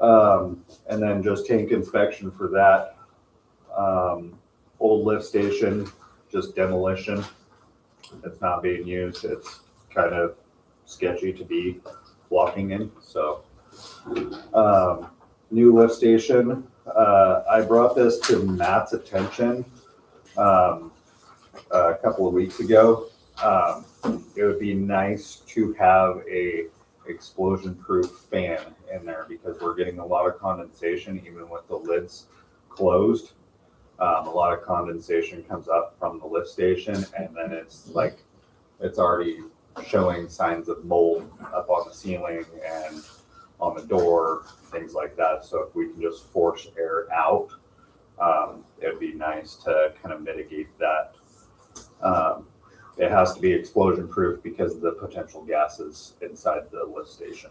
And then just tank inspection for that. Old lift station, just demolition. It's not being used. It's kind of sketchy to be walking in. So new lift station. I brought this to Matt's attention a couple of weeks ago. It would be nice to have a explosion-proof fan in there, because we're getting a lot of condensation even with the lids closed. A lot of condensation comes up from the lift station, and then it's like it's already showing signs of mold up on the ceiling and on the door, things like that. So if we can just force air out, it'd be nice to kind of mitigate that. It has to be explosion proof because of the potential gases inside the lift station.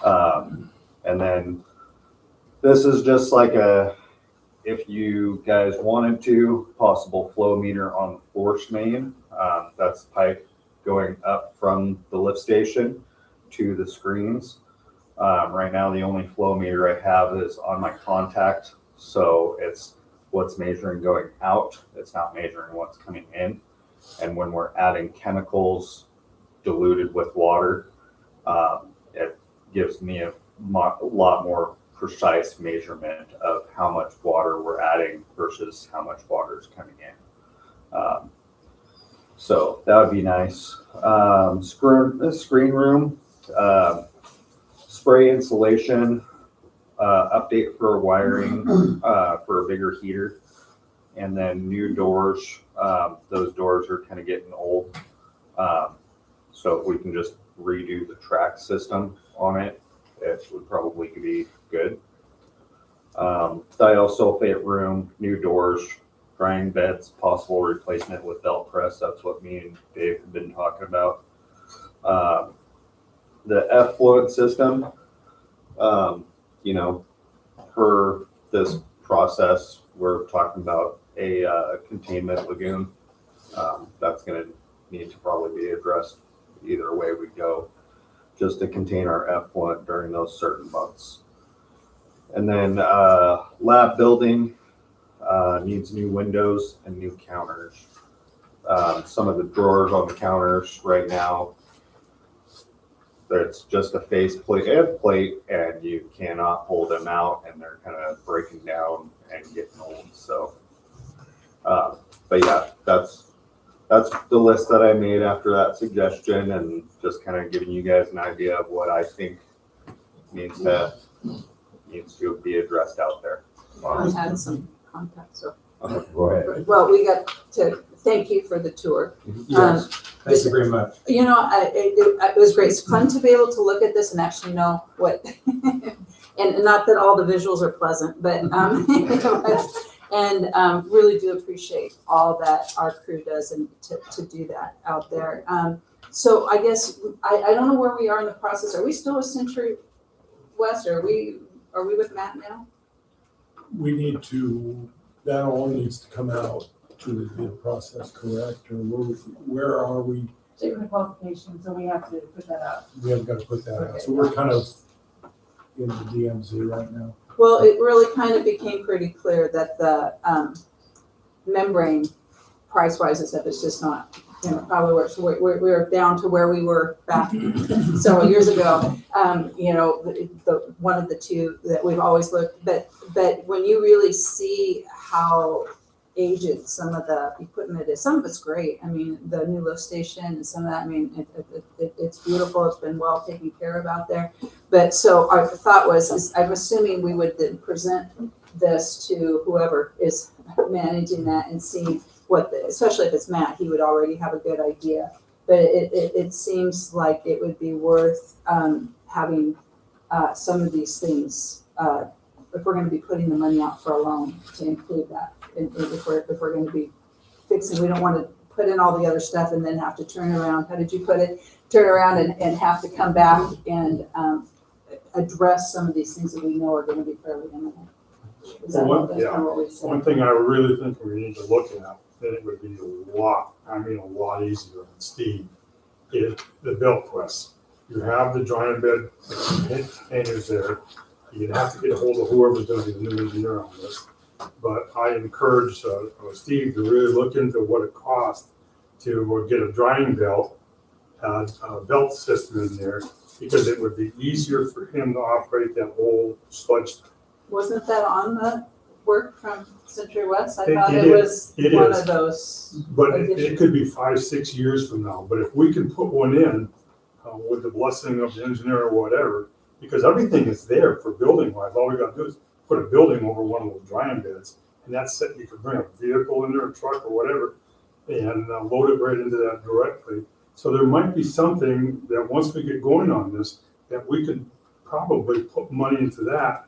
And then this is just like if you guys wanted to, possible flow meter on the force main. That's pipe going up from the lift station to the screens. Right now, the only flow meter I have is on my contact. So it's what's measuring going out. It's not measuring what's coming in. And when we're adding chemicals diluted with water, it gives me a lot more precise measurement of how much water we're adding versus how much water is coming in. So that would be nice. Screen room, spray insulation, update for wiring for a bigger heater, And then new doors, those doors are kind of getting old. So if we can just redo the track system on it, it would probably be good. Thiosulfate room, new doors, drying beds, possible replacement with belt press. That's what me and Dave have been talking about. The effluent system, you know, per this process, we're talking about a containment lagoon. That's going to need to probably be addressed either way we go, just to contain our effluent during those certain months. And then lab building needs new windows and new counters. Some of the drawers on the counters right now, it's just a face plate and you cannot pull them out, and they're kind of breaking down and getting old. So, but yeah, that's the list that I made after that suggestion, and just kind of giving you guys an idea of what I think needs to be addressed out there. I had some contacts, so. Go ahead. Well, we got to thank you for the tour. Yes, thank you very much. You know, it was great. It's fun to be able to look at this and actually know what, and not that all the visuals are pleasant, but, and really do appreciate all that our crew does and to do that out there. So I guess, I don't know where we are in the process. Are we still with Century West, or are we with Matt now? We need to, that all needs to come out to the bid process, correct? Or where are we? Statement of qualifications, so we have to put that out. We haven't got to put that out. Okay. So we're kind of in the DMZ right now. Well, it really kind of became pretty clear that the membrane price-wise and stuff is just not, you know, probably works. We're down to where we were back several years ago. You know, the one of the two that we've always looked, but when you really see how aged some of the equipment is, some of it's great. I mean, the new lift station and some of that, I mean, it's beautiful. It's been well taken care of out there. But so our thought was, I'm assuming we would then present this to whoever is managing that and see what, especially if it's Matt, he would already have a good idea. But it seems like it would be worth having some of these things, if we're gonna be putting the money out for a loan, to include that. If we're gonna be fixing, we don't wanna put in all the other stuff and then have to turn around, how did you put it? Turn around and have to come back and address some of these things that we know are gonna be fairly imminent. Is that Well, that's kind of what we said? One thing I really think we need to look at, then it would be a lot easier on Steve, is the belt press. You have the drying bed containers there. You'd have to get a hold of whoever's gonna be the new engineer on this. But I encourage Steve to really look into what it costs to get a drying belt, a belt system in there, because it would be easier for him to operate that whole sludge. Wasn't that on the work from Century West? I It- thought it it is. was It one is. of those. But it could be 5-6 years from now. But if we can put one in with the blessing of the engineer or whatever, because everything is there for building wise. All we got to do is put a building over one of those drying beds, and that's it. You could bring a vehicle in there, a truck or whatever, and load it right into that directly. So there might be something that once we get going on this, that we could probably put money into that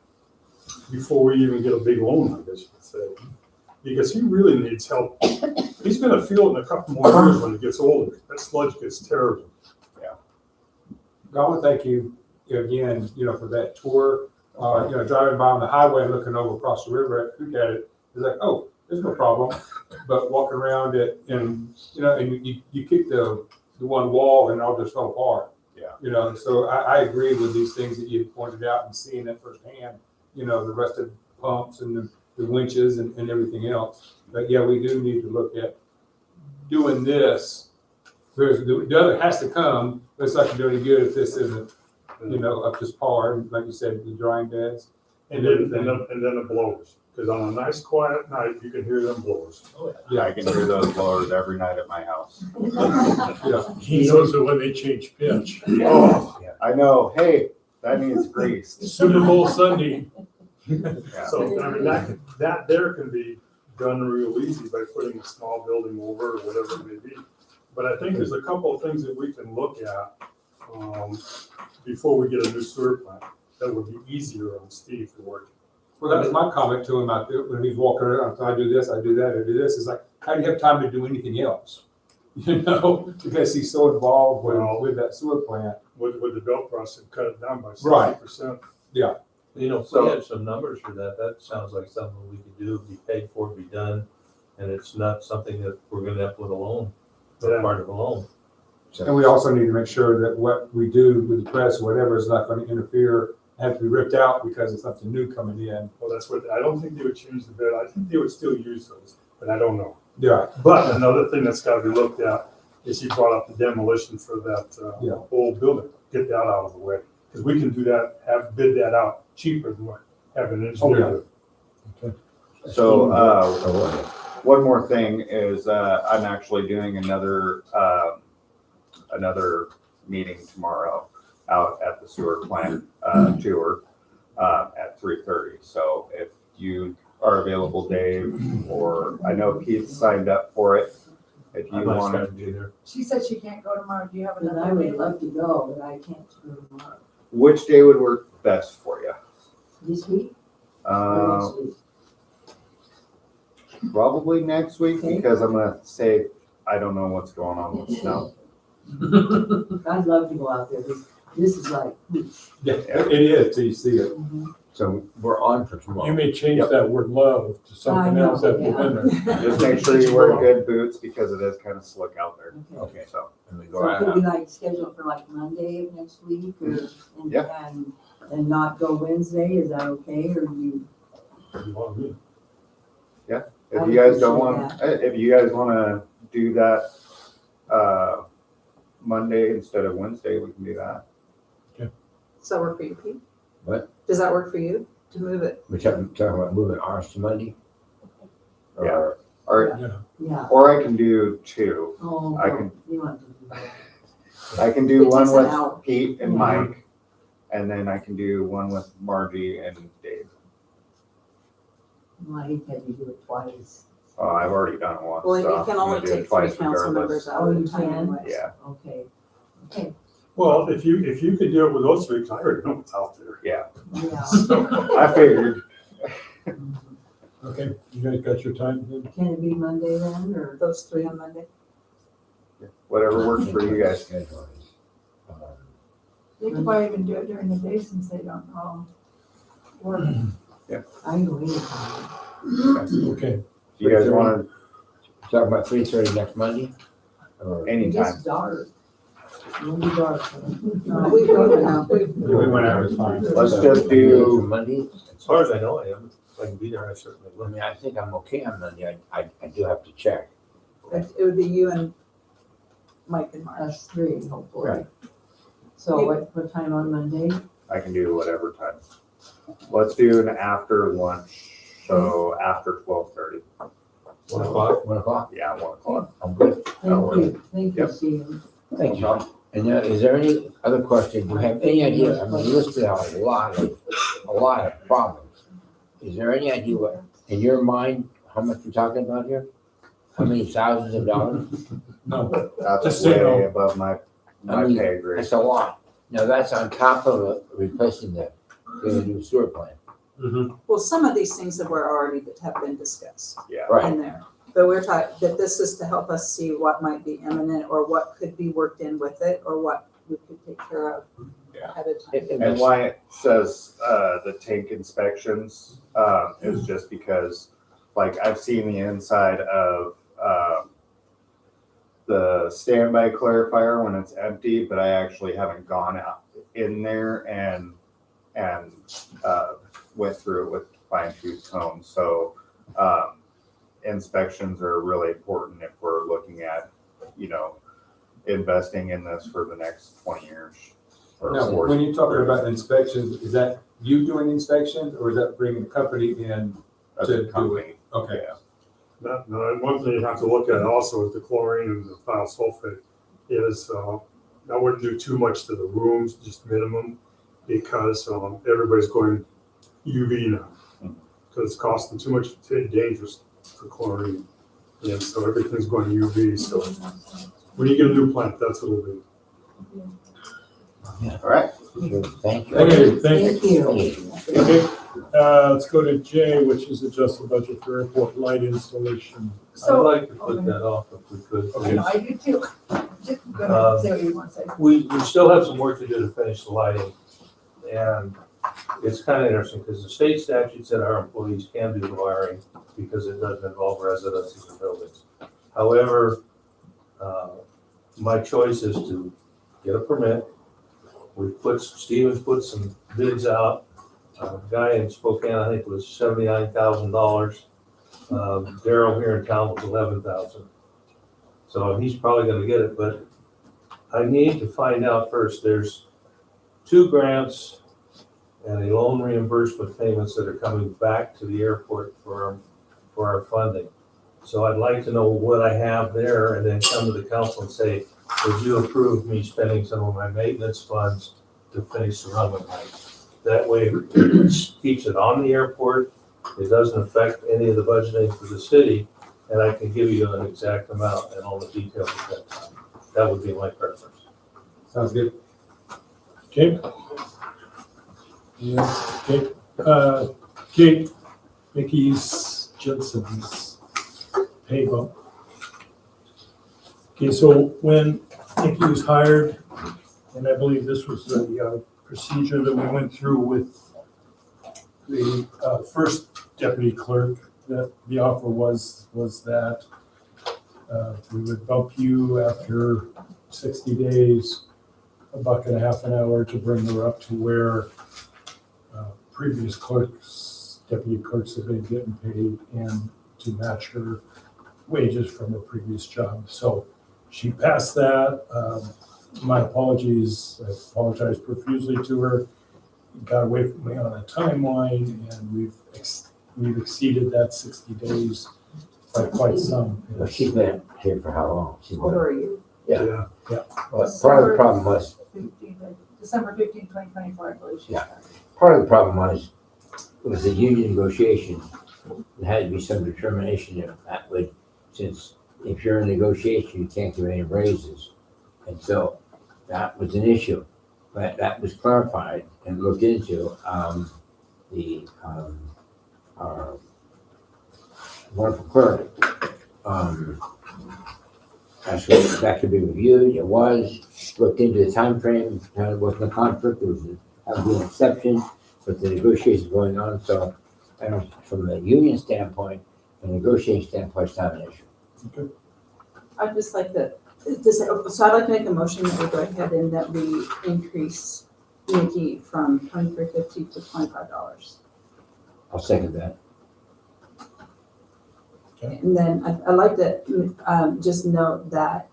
before we even get a big loan, I guess you could say. Because he really needs help. He's gonna feel it in a couple more years when it gets older. That sludge gets terrible. I want to thank you again, you know, for that tour. You know, driving by on the highway and looking over across the river at it, it's like, oh, there's no problem. But walking around it and, you know, and you kick the one wall and it all just fell apart. Yeah. You know, so I agree with these things that you pointed out and seeing it firsthand, you know, the rusted pumps and the winches and everything else. But yeah, we do need to look at doing this. The other has to come, but it's not gonna do any good if this isn't, you know, up to par, and like you said, the drying beds. And then the blowers, because on a nice quiet night, you can hear them blowers. Yeah, I can hear those blowers every night at my house. Yeah. He knows that when they change pitch. Oh, I know, hey, that needs grease. Super Bowl Sunday. Yeah. so, I mean, that there can be done real easy by putting a small building over or whatever it may be. But I think there's a couple of things that we can look at, before we get a new sewer plant, that would be easier on Steve to work. Well, that was my comment to him out there when he's walking around. I do this, I do that, I do this. It's like, how do you have time to do anything else? You know, because he's so involved with that sewer plant. With the belt process, cut it down by Right. 60%. You know, if So- we had some numbers for that, that sounds like something we could do, be paid for, be done, and it's not something that we're gonna have to put alone, or Yeah. part of alone. And we also need to make sure that what we do with the press or whatever is not going to interfere, have to be ripped out because of something new coming in. Well, that's what, I don't think they would change the bed. I think they would still use those, but I don't know. Yeah, But another thing that's gotta be looked at is he brought up the demolition for that, Yeah. old building. Get that out of the way. Because we can do that, bid that out cheaper than what having an engineer do. So, Oh, one more thing is, I'm actually doing another meeting tomorrow out at the sewer plant, tour, at 3:30. So if you are available, Dave, or I know Pete signed up for it. If I you might want try to, to be there. She said she can't go tomorrow. Do you have And another I would day? love to go, but I can't go tomorrow. which day would work best for you? This week or Uh, next week? probably next week, Okay. because I'm gonna say, I don't know what's going on with snow. I'd love to go out there. This is like, yeah, it is till you see it. so we're on for You tomorrow. may change that word love to something I know, else that will yeah. in there. Just make sure you wear good boots because it is kind of slick out there. Okay, So, and we go so right could we out. like schedule it for like Monday of next week or, and, Yeah. and not go Wednesday? Is that okay? Or you? If you want to. if I you guys don't appreciate want, if you guys want to do that, Monday instead of Wednesday, we can do that. Does that work for you, Pete? What? Does that work for you to move it? We're talking about moving ours to Monday? Or, Or, Yeah. Yeah. or I can do two. Oh, I no, can- you want to do that. I can do It one takes an with hour. Pete and Yeah. Mike, and then I can do one with Margie and Dave. Well, I hate that you do it twice. Oh, I've already done it once. Well, so you I'm can gonna only do it take three twice council regardless. members out Oh, at you a time can? anyways. Yeah, Okay. Okay, Well, if you could do it with those three, 'cause I already know what's out there. yeah. yeah. I figured. Okay, you guys got your time then? Can it be Monday then, or? Those three on Monday? Whatever works for you guys. Schedule is, They could probably even do it during the day since they don't all work. I can go anytime. Okay, Do you guys want talking about 3:30 next Monday? Or to, anytime? It's dark. It'll be dark. We went out. We went out, it's fine. Let's just do, Monday? As far as I know, I am. If I can be there, I certainly I will. mean, I think I'm okay on Monday. I do have to check. It would be you and Mike and Mark. Us three, hopefully. Right. So what time on Monday? I can do whatever time. Let's do an after lunch, so after 12:30. 1 o'clock? 1 o'clock? Yeah, 1 o'clock. I'm good. Thank you, Yep. Stephen. Thank you. And is there any other question? Do you have any idea? I mean, you listed out a lot of problems. Is there any idea what, in your mind, how much we're talking about here? How many thousands of dollars? no, That's Just say way no. above my I mean, pay grade. That's a lot. Now, that's on top of replacing the new sewer plant. Well, some of these things that were already, that have been discussed Yeah. Right. in there. But we're talking, that this is to help us see what might be imminent or what could be worked in with it or what we could take care of Yeah. ahead of time. And why it says, the tank inspections, is just because, like, I've seen the inside of, the standby clarifier when it's empty, but I actually haven't gone out in there and, went through it with fine tooth comb. So, inspections are really important if we're looking at, investing in this for the next 20 years. Or Now, 40. when you're talking about inspections, is that you doing inspections or is that bringing a company in? As to a do company. Okay. Yeah. No, and one thing you have to look at also is the chlorine and the thiosulfate is, I wouldn't do too much to the rooms, just minimum, because, everybody's going UV now. Because it's costing too much, it's dangerous. for chlorine. And so everything's going to UV, so when you get a new plant, that's what it'll be. All right. Thank you. Okay, thank you. Thank you. Okay, let's go to J, which is adjusted budget for airport light installation. I'd So, like to put that off if we could, Okay. you know, please. I do too. Just go ahead and say what you want to say. We still have some work to do to finish the lighting. And it's kind of interesting because the state statute said our employees can do the wiring because it doesn't involve residences or buildings. However, my choice is to get a permit. Stevens put some bids out. A guy in Spokane, I think, was $79,000. Daryl here in town was $11,000. So he's probably gonna get it, but I need to find out first, there's 2 grants and a loan reimbursement payments that are coming back to the airport for our funding. So I'd like to know what I have there and then come to the council and say, would you approve me spending some of my maintenance funds to finish the runway light? That way it keeps it on the airport, it doesn't affect any of the budgeting for the city, and I can give you an exact amount and all the details at that time. That would be my preference. Sounds good. Okay? Yes, okay. Kate, Mickey's, Jensen's pay bump. Okay, so when Nikki was hired, and I believe this was the procedure that we went through with the first deputy clerk, that the offer was that we would bump you after 60 days, $1.50 an hour to bring her up to where previous clerks, deputy clerks have been getting paid, and to match her wages from her previous job. So she passed that. My apologies. I apologize profusely to her. It got away from me on a timeline, and we've exceeded that 60 days by quite some. Well, she's been here for how long? She's What been, are you? well, part of the problem was, December 15, 2024, I believe she Yeah. started. part of the problem was, it was a union negotiation. There had to be some determination if that would, since if you're in negotiation, you can't give any raises. And so that was an issue, but that was clarified and looked into. Our wonderful clerk, actually, that could be reviewed. It was looked into the timeframe, kind of wasn't a conflict. There was an exception, but the negotiations going on. So, I don't, from the union standpoint, the negotiating standpoint, it's not an issue. I'd just like to, so I'd like to make a motion that we go ahead and that we increase Nikki from $23.50 to $25. I'll second that. And then I'd like to just note that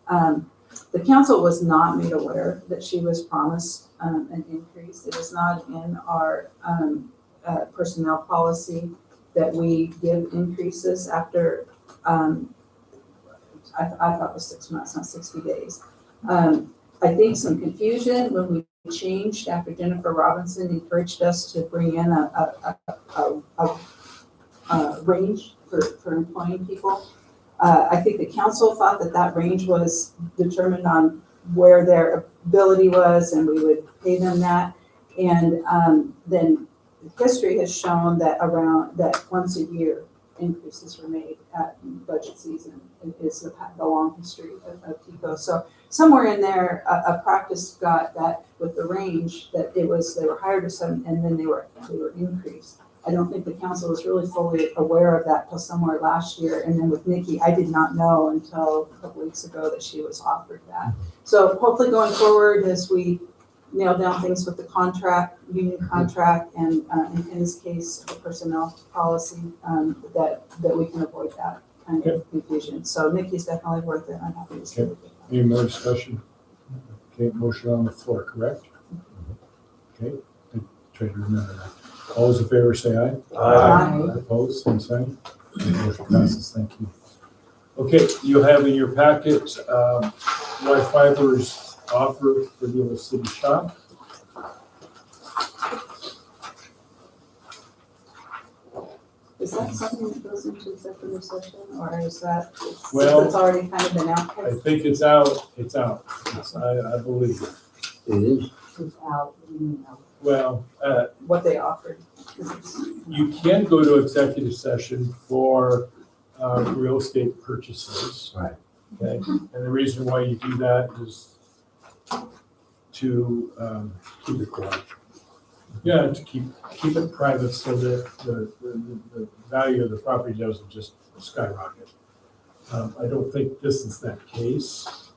the council was not made aware that she was promised an increase. It is not in our personnel policy that we give increases after, I thought it was 6 months, not 60 days. I think some confusion when we changed after Jennifer Robinson encouraged us to bring in a range for employing people. I think the council thought that range was determined on where their ability was and we would pay them that. And then history has shown that once a year increases were made at budget season. It is the long history of Tekoa. So somewhere in there, a practice got that with the range that they were hired to some and then they were increased. I don't think the council was really fully aware of that till somewhere last year. And then with Nikki, I did not know until a couple weeks ago that she was offered that. So hopefully going forward, as we nail down things with the contract, union contract, and in this case, the personnel policy, that we can avoid that kind of confusion. So Nikki's definitely worth it. I'm happy to see it. Any more discussion? Okay, motion on the floor, correct? Okay, I try to remember that. All those in favor say aye. Aye. Opposed, same sign. Motion passes, thank you. Okay, you have in your packet, White Fiber's offer for the old city shop. Is that something that goes into executive session, or is that, Well- it's already kind of been out? I think it's out, I believe. It is, It's out, you know. Well, What they offered? you can go to executive session for real estate purchases. Right. Okay, and the reason why you do that is to Keep it quiet. yeah, to keep it private so that the value of the property doesn't just skyrocket. I don't think this is that case.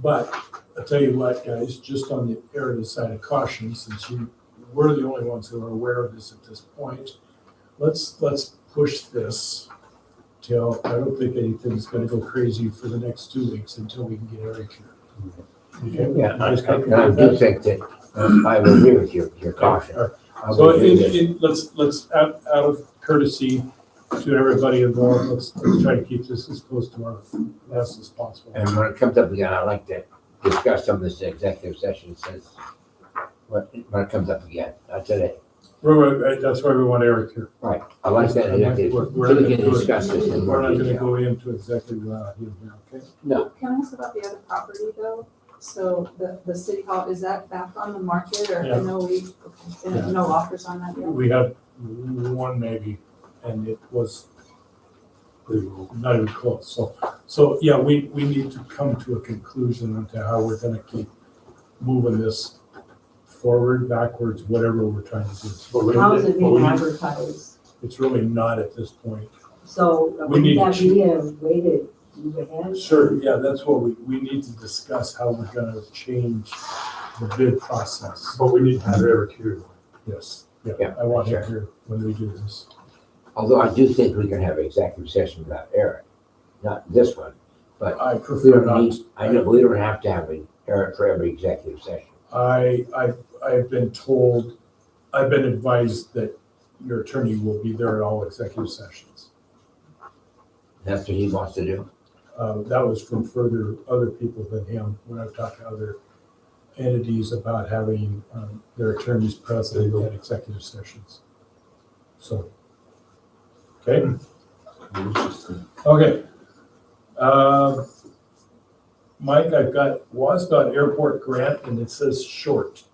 But I'll tell you what, guys, just on the area side of caution, since we're the only ones who are aware of this at this point, let's push this till, I don't think anything's gonna go crazy for the next 2 weeks until we can get Eric here. Okay? yeah, You guys I comfortable with do that? think that, I will agree with your caution. I will So agree that- let's out of courtesy to everybody involved, let's try to keep this as close to our vest as possible. And when it comes up again, I'd like to discuss some of this executive session since, when it comes up again, not today. Right, that's why we want Eric here. Right, I like that, executive, We're so not we can gonna do it. discuss this in We're more not gonna detail. go into executive without him here, okay? No, Can I ask about the other property though? So the city hall, is that back on the market, or Yeah. I know we, Yeah. no offers on that yet? We had one maybe, and it was not even close. So yeah, we need to come to a conclusion onto how we're gonna keep moving this forward, backwards, whatever we're trying to do. How's it being advertised? It's really not at this point. So We would need that to- be a way to move ahead? Sure, yeah, that's what we need to discuss how we're gonna change the bid process. But we need to have Eric here. Yes, Yeah, yeah, I want him sure. here when we do this. although I do think we can have an executive session without Eric, not this one. I We prefer don't not. need, I know, we don't have to have an Eric for every executive session. I've been told, I've been advised that your attorney will be there at all executive sessions. That's what he wants to do. That was from other people than him, when I've talked to other entities about having their attorneys present at executive sessions. So, okay? Okay. Mike, I've got WASDOT airport grant and it says short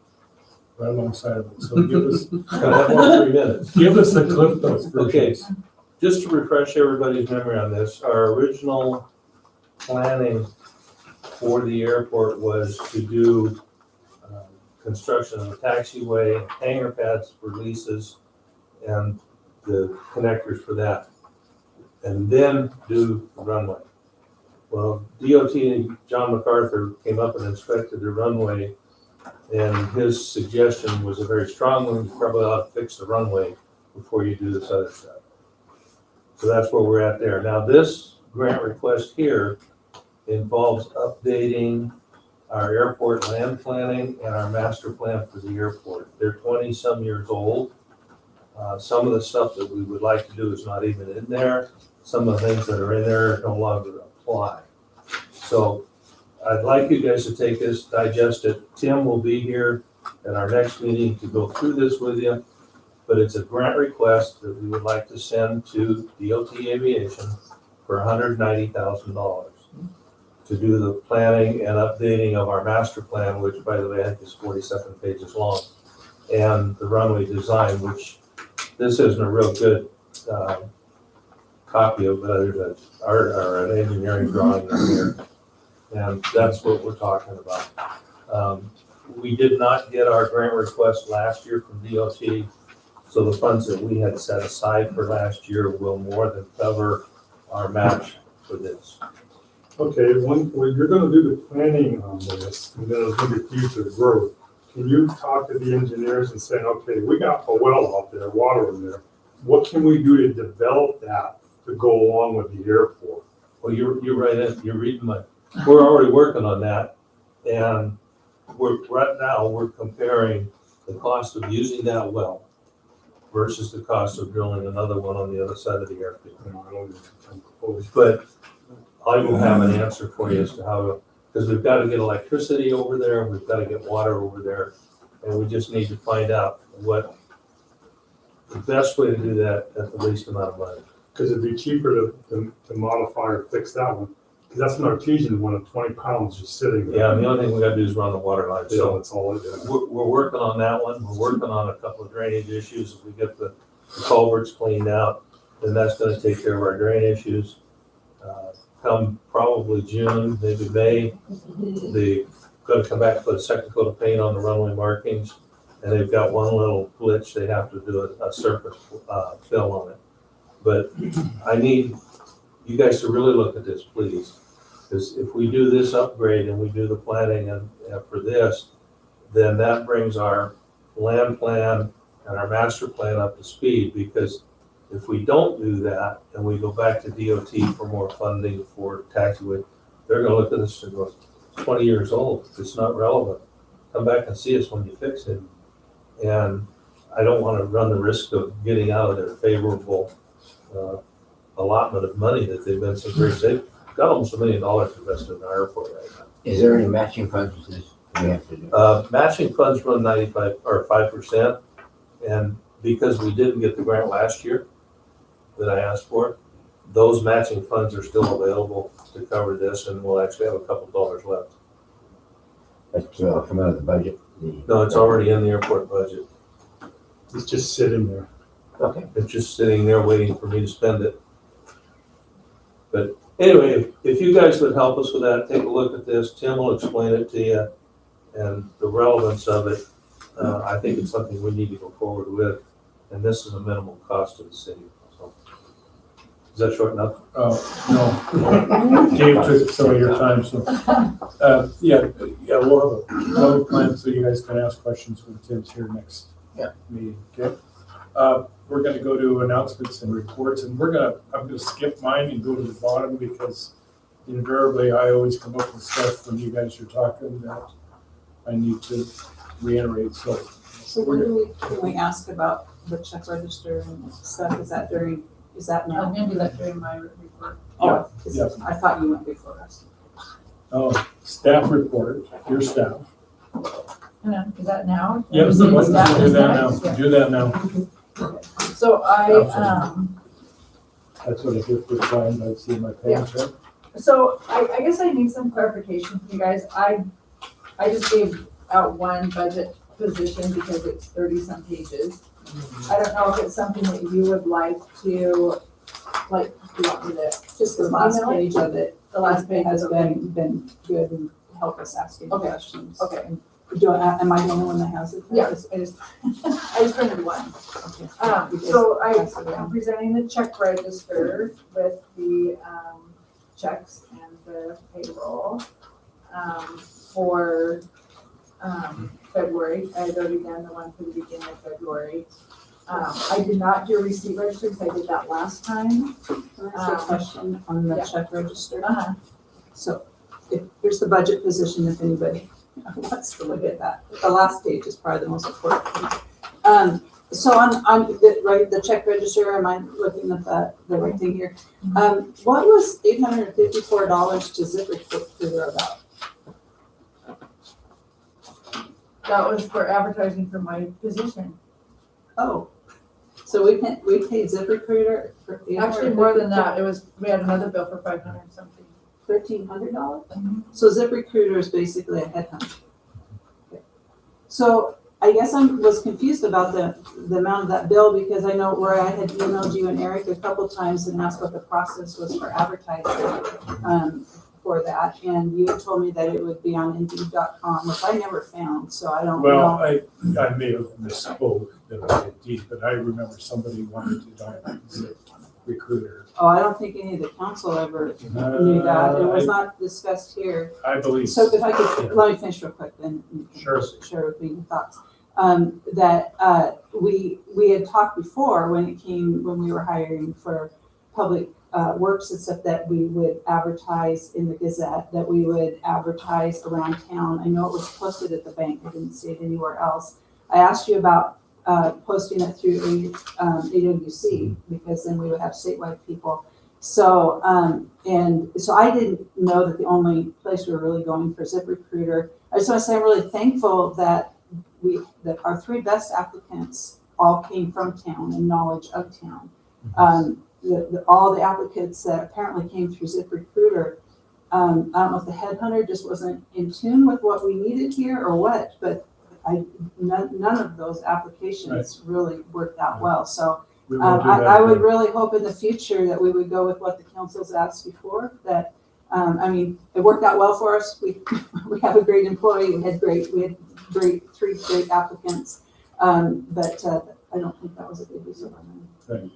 right alongside of it. So give us, Got one more 3 minutes. give us the Cliff Notes Okay, version. just to refresh everybody's memory on this, our original planning for the airport was to do construction of a taxiway, hangar pads for leases, and the connectors for that, and then do the runway. Well, DOT and John MacArthur came up and inspected the runway, and his suggestion was a very strong one, you probably ought to fix the runway before you do this other stuff. So that's where we're at there. Now, this grant request here involves updating our airport land planning and our master plan for the airport. They're 20-some years old. Some of the stuff that we would like to do is not even in there. Some of the things that are in there no longer apply. So I'd like you guys to take this, digest it. Tim will be here at our next meeting to go through this with you. But it's a grant request that we would like to send to DOT Aviation for $190,000 to do the planning and updating of our master plan, which, by the way, I think is 47 pages long, and the runway design, which this isn't a real good copy of, but there's an art or an engineering drawing in here, and that's what we're talking about. We did not get our grant request last year from DOT, so the funds that we had set aside for last year will more than cover our match for this. Okay, when you're gonna do the planning on this, and then it's gonna be future growth, can you talk to the engineers and say, okay, we got a well out there, water in there, what can we do to develop that to go along with the airport? Well, you're right in, you're reading we're already working on that, and right now, we're comparing the cost of using that well versus the cost of drilling another one on the other side of the airfield. You know, I don't even come close. But I will have an answer for you as to how, because we've got to get electricity over there, we've got to get water over there, and we just need to find out what the best way to do that at the least amount of money. Because it'd be cheaper to modify or fix that one, because that's an artesian one of 20 pounds just sitting there. Yeah, and the only thing we gotta do is run the water line, So so that's all it is. we're working on that one, we're working on a couple of drainage issues, if we get the culverts cleaned out, then that's gonna take care of our drain issues. Come probably June, maybe May, they gonna come back, put a second coat of paint on the runway markings, and they've got one little glitch, they have to do a surface, fill on it. But I need you guys to really look at this, please, because if we do this upgrade and we do the planning and for this, then that brings our land plan and our master plan up to speed, because if we don't do that and we go back to DOT for more funding for taxiway, they're gonna look at this and go, 20 years old, it's not relevant. Come back and see us when you fix it. And I don't wanna run the risk of getting out of their favorable allotment of money that they've been so great. They've got almost $1 million invested in the airport right now. Is there any matching funds to this we have to do? Matching funds run 95 or 5%, and because we didn't get the grant last year that I asked for, those matching funds are still available to cover this, and we'll actually have a couple dollars left. That's come out of the budget? No, it's already in the airport budget. It's just sitting there. Okay. It's just sitting there waiting for me to spend it. But anyway, if you guys would help us with that, take a look at this. Tim will explain it to you and the relevance of it. I think it's something we need to go forward with, and this is a minimal cost to the city. So, is that short enough? No. Dave took some of your time, so, yeah, we'll have a plan so you guys can ask questions when Tim's here next meeting, okay? We're gonna go to announcements and reports, and I'm gonna skip mine and go to the bottom, because invariably I always come up with stuff when you guys are talking that I need to reiterate, so. So can we ask about the check register and stuff? Is that now? I'm gonna do that during my report. Oh, Yeah. I thought you went before us. Oh, staff report, your staff. Is that now? Yes, Staff do that is now, next? Yeah. do that now. So That's what I did for time, I see my pants, right? So I guess I need some clarification from you guys. I just gave out one budget position because it's 30-some pages. I don't know if it's something that you would like to, like, do you want me to, Just the last email it? page of it. The last page has is okay. been good and help us asking Okay. questions. Okay. Am I the only one that has it? Yeah, I just printed one. Okay. So I'm presenting the check register with the checks and the payroll for February. I had already done the one for the beginning of February. I did not do a receipt register because I did that last time. Can I ask a question on the Yeah. check register? Uh-huh. So here's the budget position, if anybody wants to look at that. The last page is probably the most important page. So on the check register, am I looking at the right thing here? What was $854 to ZipRecruiter about? That was for advertising for my position. Oh, so we paid ZipRecruiter for Actually, more than that, we had another bill for 500 something. $1,300? So ZipRecruiter is basically a headhunt. Okay. So I guess I was confused about the amount of that bill, because I know where I had emailed you and Eric a couple times and asked what the process was for advertising for that, and you told me that it would be on Indeed.com, which I never found, so I don't Well, know. I may have misspoke that it was Indeed, but I remember somebody wanted to dial Recruiter. Oh, I don't think any of the council ever knew that. It was not discussed here. I believe. So if I could, let me finish real quick, then you can Sure. share with me your thoughts. We had talked before when we were hiring for public works and stuff, that we would advertise in the Gazette, that we would advertise around town. I know it was posted at the bank, I didn't see it anywhere else. I asked you about posting it through AWC, because then we would have statewide people. So, and so I didn't know that the only place we were really going for ZipRecruiter. I just want to say I'm really thankful that our three best applicants all came from town and knowledge of town. All the applicants that apparently came through ZipRecruiter, I don't know if the headhunter just wasn't in tune with what we needed here or what, but none of those applications really worked out well. So We won't do that I would again. really hope in the future that we would go with what the council's asked before, that, I mean, it worked out well for us. We have a great employee, we had three great applicants. But I don't think that was a good use of our money. Right.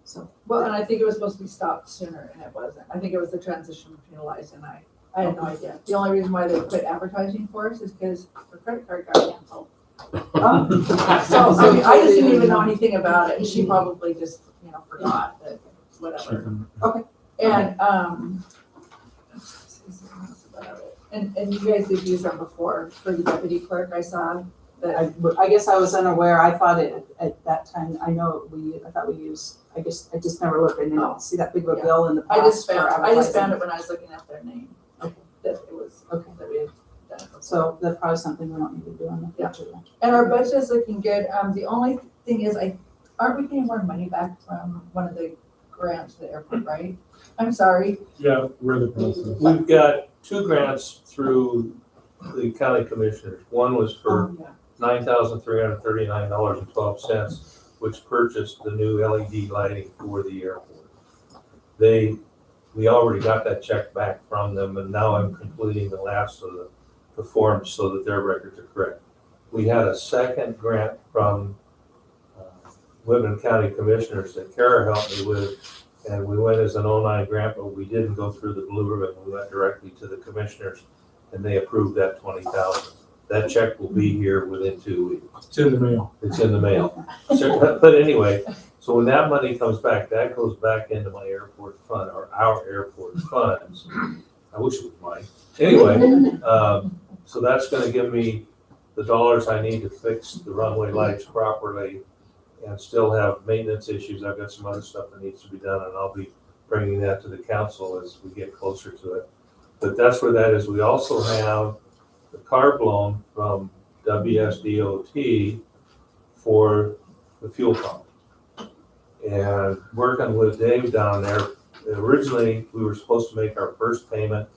So, Well, and I think it was supposed to be stopped sooner and it wasn't. I think it was the transition between Eliza and I. I had no idea. The only reason why they quit advertising for us is because her credit card got canceled. So, I mean, I just didn't even know anything about it, and she probably just, forgot that, whatever. And, and you guys did use them before for the deputy clerk, I saw that. I guess I was unaware. I thought it at that time, I thought we used, I just never looked. I didn't see that big of a bill in the I past. just found it when I was looking at their name. Okay. That it was, that we had done it before. So that's probably something we don't need to do in the future. then. And our budget is looking good. The only thing is, aren't we getting more money back from one of the grants to the airport, right? I'm sorry. Yeah, we're the process. We've got 2 grants through the county commissioners. One was for $9,339.12, which purchased the new LED lighting for the airport. We already got that check back from them, and now I'm completing the last of the forms so that their records are correct. We had a second grant from Whitman County Commissioners that Kara helped me with, and we went as an 09 grant, but we didn't go through the blue ribbon. We went directly to the commissioners, and they approved that $20,000. That check will be here within 2 weeks. It's in the mail. It's in the mail. So, but anyway, so when that money comes back, that goes back into my airport fund, or our airport funds. I wish it was mine. Anyway, so that's gonna give me the dollars I need to fix the runway lights properly and still have maintenance issues. I've got some other stuff that needs to be done, and I'll be bringing that to the council as we get closer to it. But that's where that is. We also have the carb loan from WSDOT for the fuel pump. And working with Dave down there, originally we were supposed to make our first payment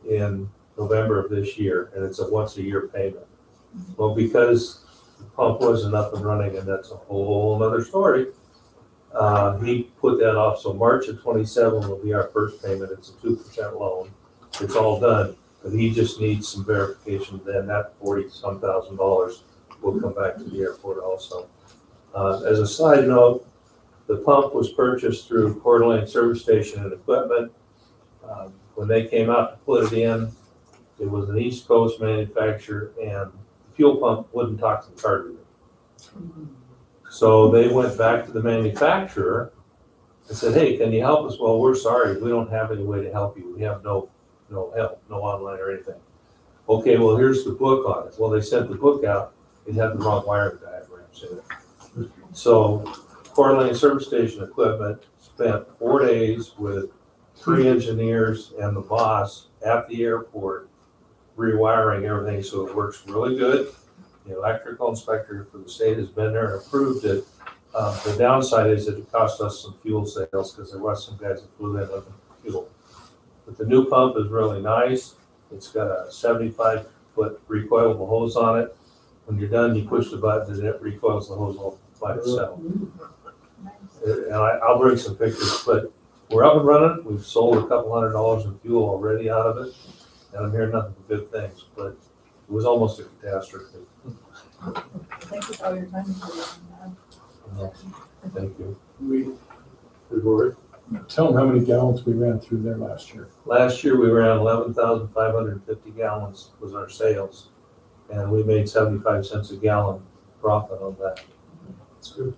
in November of this year, and it's a once-a-year payment. Well, because the pump wasn't up and running, and that's a whole nother story, he put that off. So March of 27 will be our first payment. It's a 2% loan. It's all done, but he just needs some verification. Then that $40-some thousand will come back to the airport also. As a side note, the pump was purchased through Coeur d'Alene Service Station and Equipment. When they came out to put it in, it was an East Coast manufacturer, and the fuel pump wouldn't talk to the carburetor. So they went back to the manufacturer and said, "Hey, can you help us?" "Well, we're sorry, we don't have any way to help you. We have no help, no online or anything." "Okay, well, here's the book on it." Well, they sent the book out. It had the wrong wiring diagrams in it. So Coeur d'Alene Service Station Equipment spent 4 days with 3 engineers and the boss at the airport rewiring everything so it works really good. The electrical inspector for the state has been there and approved it. The downside is that it cost us some fuel sales because there was some guys that flew in looking for fuel. But the new pump is really nice. It's got a 75-foot recoilable hose on it. When you're done, you push the button and it recoils the hose all by itself. And I'll bring some pictures, but we're up and running. We've sold a couple $100 in fuel already out of it, and I'm hearing nothing but good things, but it was almost a catastrophe. Thank you for all your time. Thank you. Tell them how many gallons we ran through there last year. Last year, we ran 11,550 gallons was our sales, and we made 75 cents a gallon profit on that. That's good.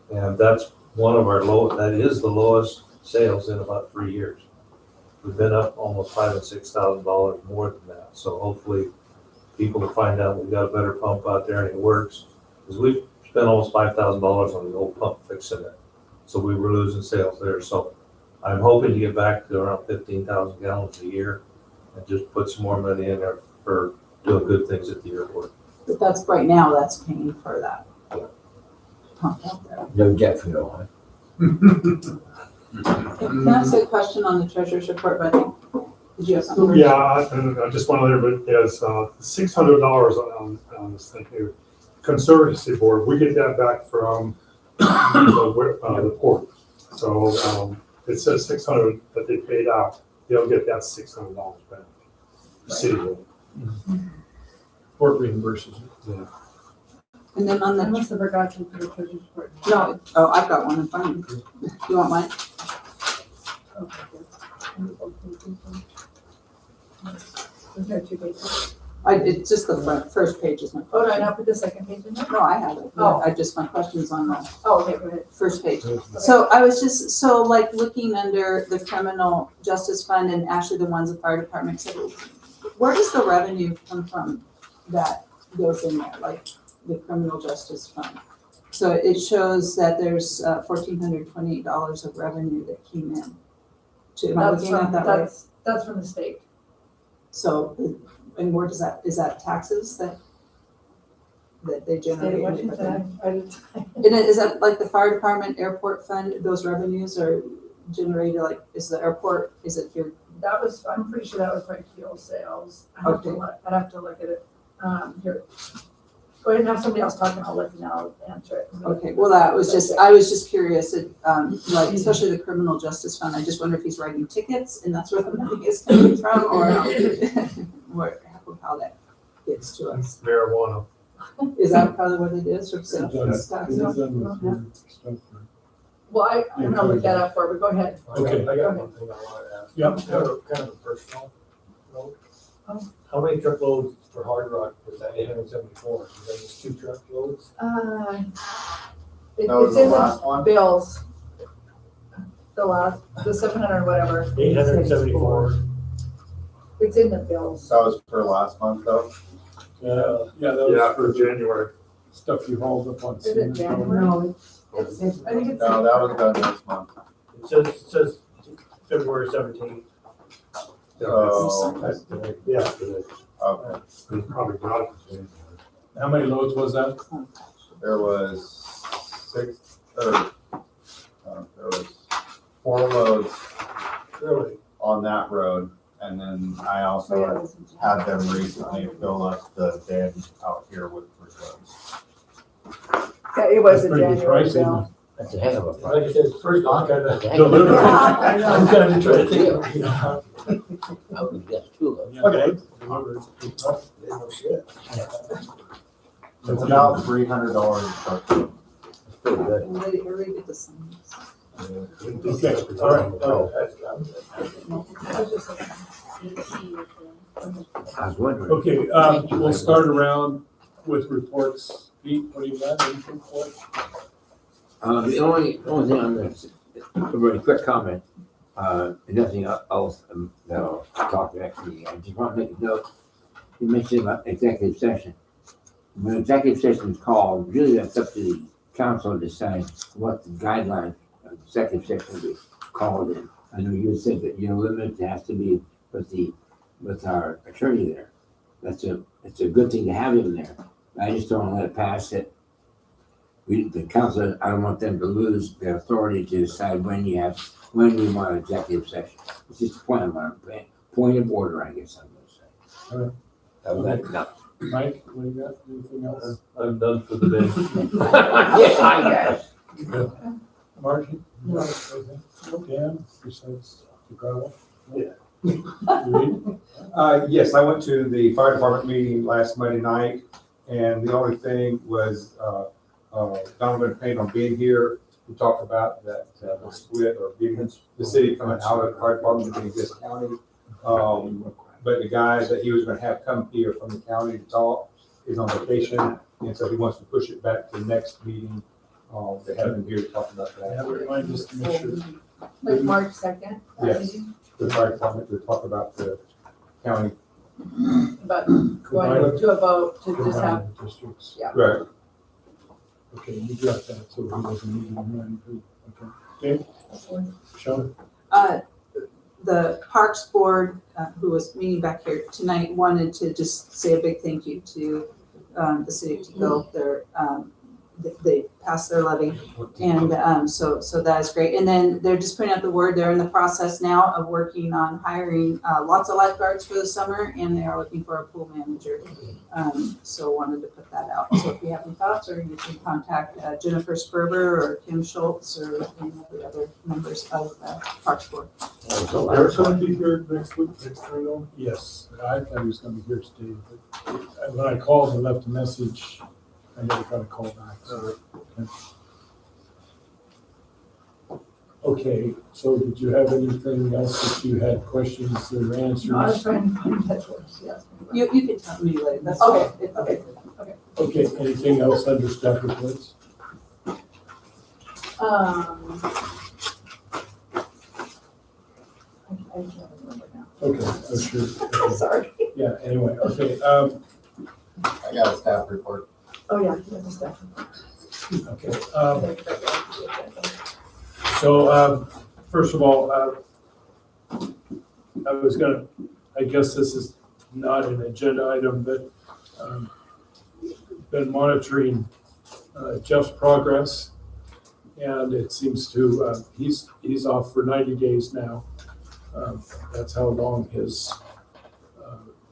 And that's one of our that is the lowest sales in about 3 years. We've been up almost $5,000 and $6,000 more than that. So hopefully people will find out we've got a better pump out there and it works. Because we've spent almost $5,000 on the old pump fixing it. So we were losing sales there. So I'm hoping to get back to around 15,000 gallons a year and just put some more money in there for doing good things at the airport. But that's right now, that's paying for that. pumped out there. No jet fuel, huh? Can I ask a question on the treasurer's report, buddy? Did you have something? Yeah, and I just went on there, but there's $600 on this thing here. Conservancy Board, we get that back from the port. So it says 600 that they paid out, they'll get that $600 back. The city will. Port reimburses it. Yeah. And then on I the, must have forgotten to put a treasurer's report. no, oh, I've got one in front of me. You want mine? Okay, good. Is there 2 pages? It's just the front, first page is my Oh, do I question. not put the second page in there? No, I have it. Oh. I just, my question's on the Oh, okay, go ahead. first page. So I was just, so like looking under the criminal justice fund and actually the ones the fire department said, where does the revenue come from that goes in there, like the criminal justice fund? So it shows that there's $1,428 of revenue that came in. Am I looking at that right? That's from the state. So, and where does that, is that taxes that they State of generate? Washington. I didn't. And is that like the fire department, airport fund, those revenues are generated, like, is the airport, is it your, That was, I'm pretty sure that was like fuel sales. I'd have to look at it. Here. Go ahead and have somebody else talking, I'll let you know, I'll answer it. okay, well, that was just, I was just curious, like, especially the criminal justice fund, I just wonder if he's writing tickets and that's where the money is coming from, or how that gets to us. Marijuana. Is that probably what it is, or sales It's tax? done with stuff. Well, I'm gonna look that up for, but go ahead. Okay. I got one thing I wanted to ask. Yep. Kind of a personal note. Oh. How many truckloads for Hard Rock was that 874? Is that just 2 truckloads? It's That was the in last the one? bills. The 700 whatever. 874. It's in the bills. That was for last month though. Yeah, that was Yeah, for for January. stuff you hauled up on. Is it January? No, I think it's. No, that was done this month. It says February 17th. So, That's today. Yeah, today. okay, We probably got it for January. How many loads was that? there was there was 4 loads Really? on that road. And then I also had them recently fill up the bin out here with loads. Yeah, it was That's in pretty good January pricing. bill. That's a heck of a Like price. I said, first I'm kind of. Delivery. I know. I'm kind of trying to think. You know, I would guess 2 of them. Okay. Delivered. no shit. It's about $300 a truck. It's pretty good. Everybody get the same. Okay, all right. Oh, I was wondering. Okay, we'll start around with reports. Pete, what do you got? Anything for us? The only thing on this, a very quick comment, and nothing else that I'll talk next meeting. I just want to make a note. You mentioned about executive session. When executive session is called, really that's up to the council to decide what the guidelines of executive session will be called in. I know you said that you're limited, it has to be with our attorney there. It's a good thing to have him there. I just don't want to let it pass that the council, I don't want them to lose their authority to decide when you want an executive session. It's just a point of order, I guess I'm gonna say. All right. That was that. No. Mike, what do you got? Anything else? I'm done for the day. Yes, I guess. Margie? No. Dan, besides the gravel? Yeah. You Yes, I went to the fire department meeting last Monday night, and the only thing was, Donovan Payne on being here. We talked about that, the split or being the city coming out of the fire department to this county. But the guy that he was gonna have come here from the county to talk is on vacation, and so he wants to push it back to the next meeting. They have him here to talk about Have that. it remind us to make sure. Like March 2nd. Yes. The fire department to talk about the county. But going to a vote to just have, Combined districts. Right. Okay, you got that, so he doesn't need to remind you. Okay. Dave? Sean? The Parks Board, who was meeting back here tonight, wanted to just say a big thank you to the city of Tekoa. they passed their levy. And so that is great. And then they're just putting out the word. They're in the process now of working on hiring lots of lifeguards for the summer, and they are looking for a pool manager. So wanted to put that out. So if you have any thoughts, or you can contact Jennifer Sperber or Kim Schultz or any of the other members of the Parks Board. So Eric's gonna be here next week, next time though? Yes, I thought he was gonna be here today, but when I called and left a message, I never got a call back, so. Okay, so did you have anything else that you had questions or answers? No, I was trying to find that one, she asked me. You can tell me later. That's Okay, fine. It's okay. Okay, anything else under staff reports? I can't remember now. Okay, oh, sure. Okay. Sorry. Yeah, anyway, okay, I got a staff report. Oh, yeah, you have the stuff. okay, so, first of all, I guess this is not an agenda item, but, been monitoring, Jeff's progress. And it seems to, he's off for 90 days now. That's how long his,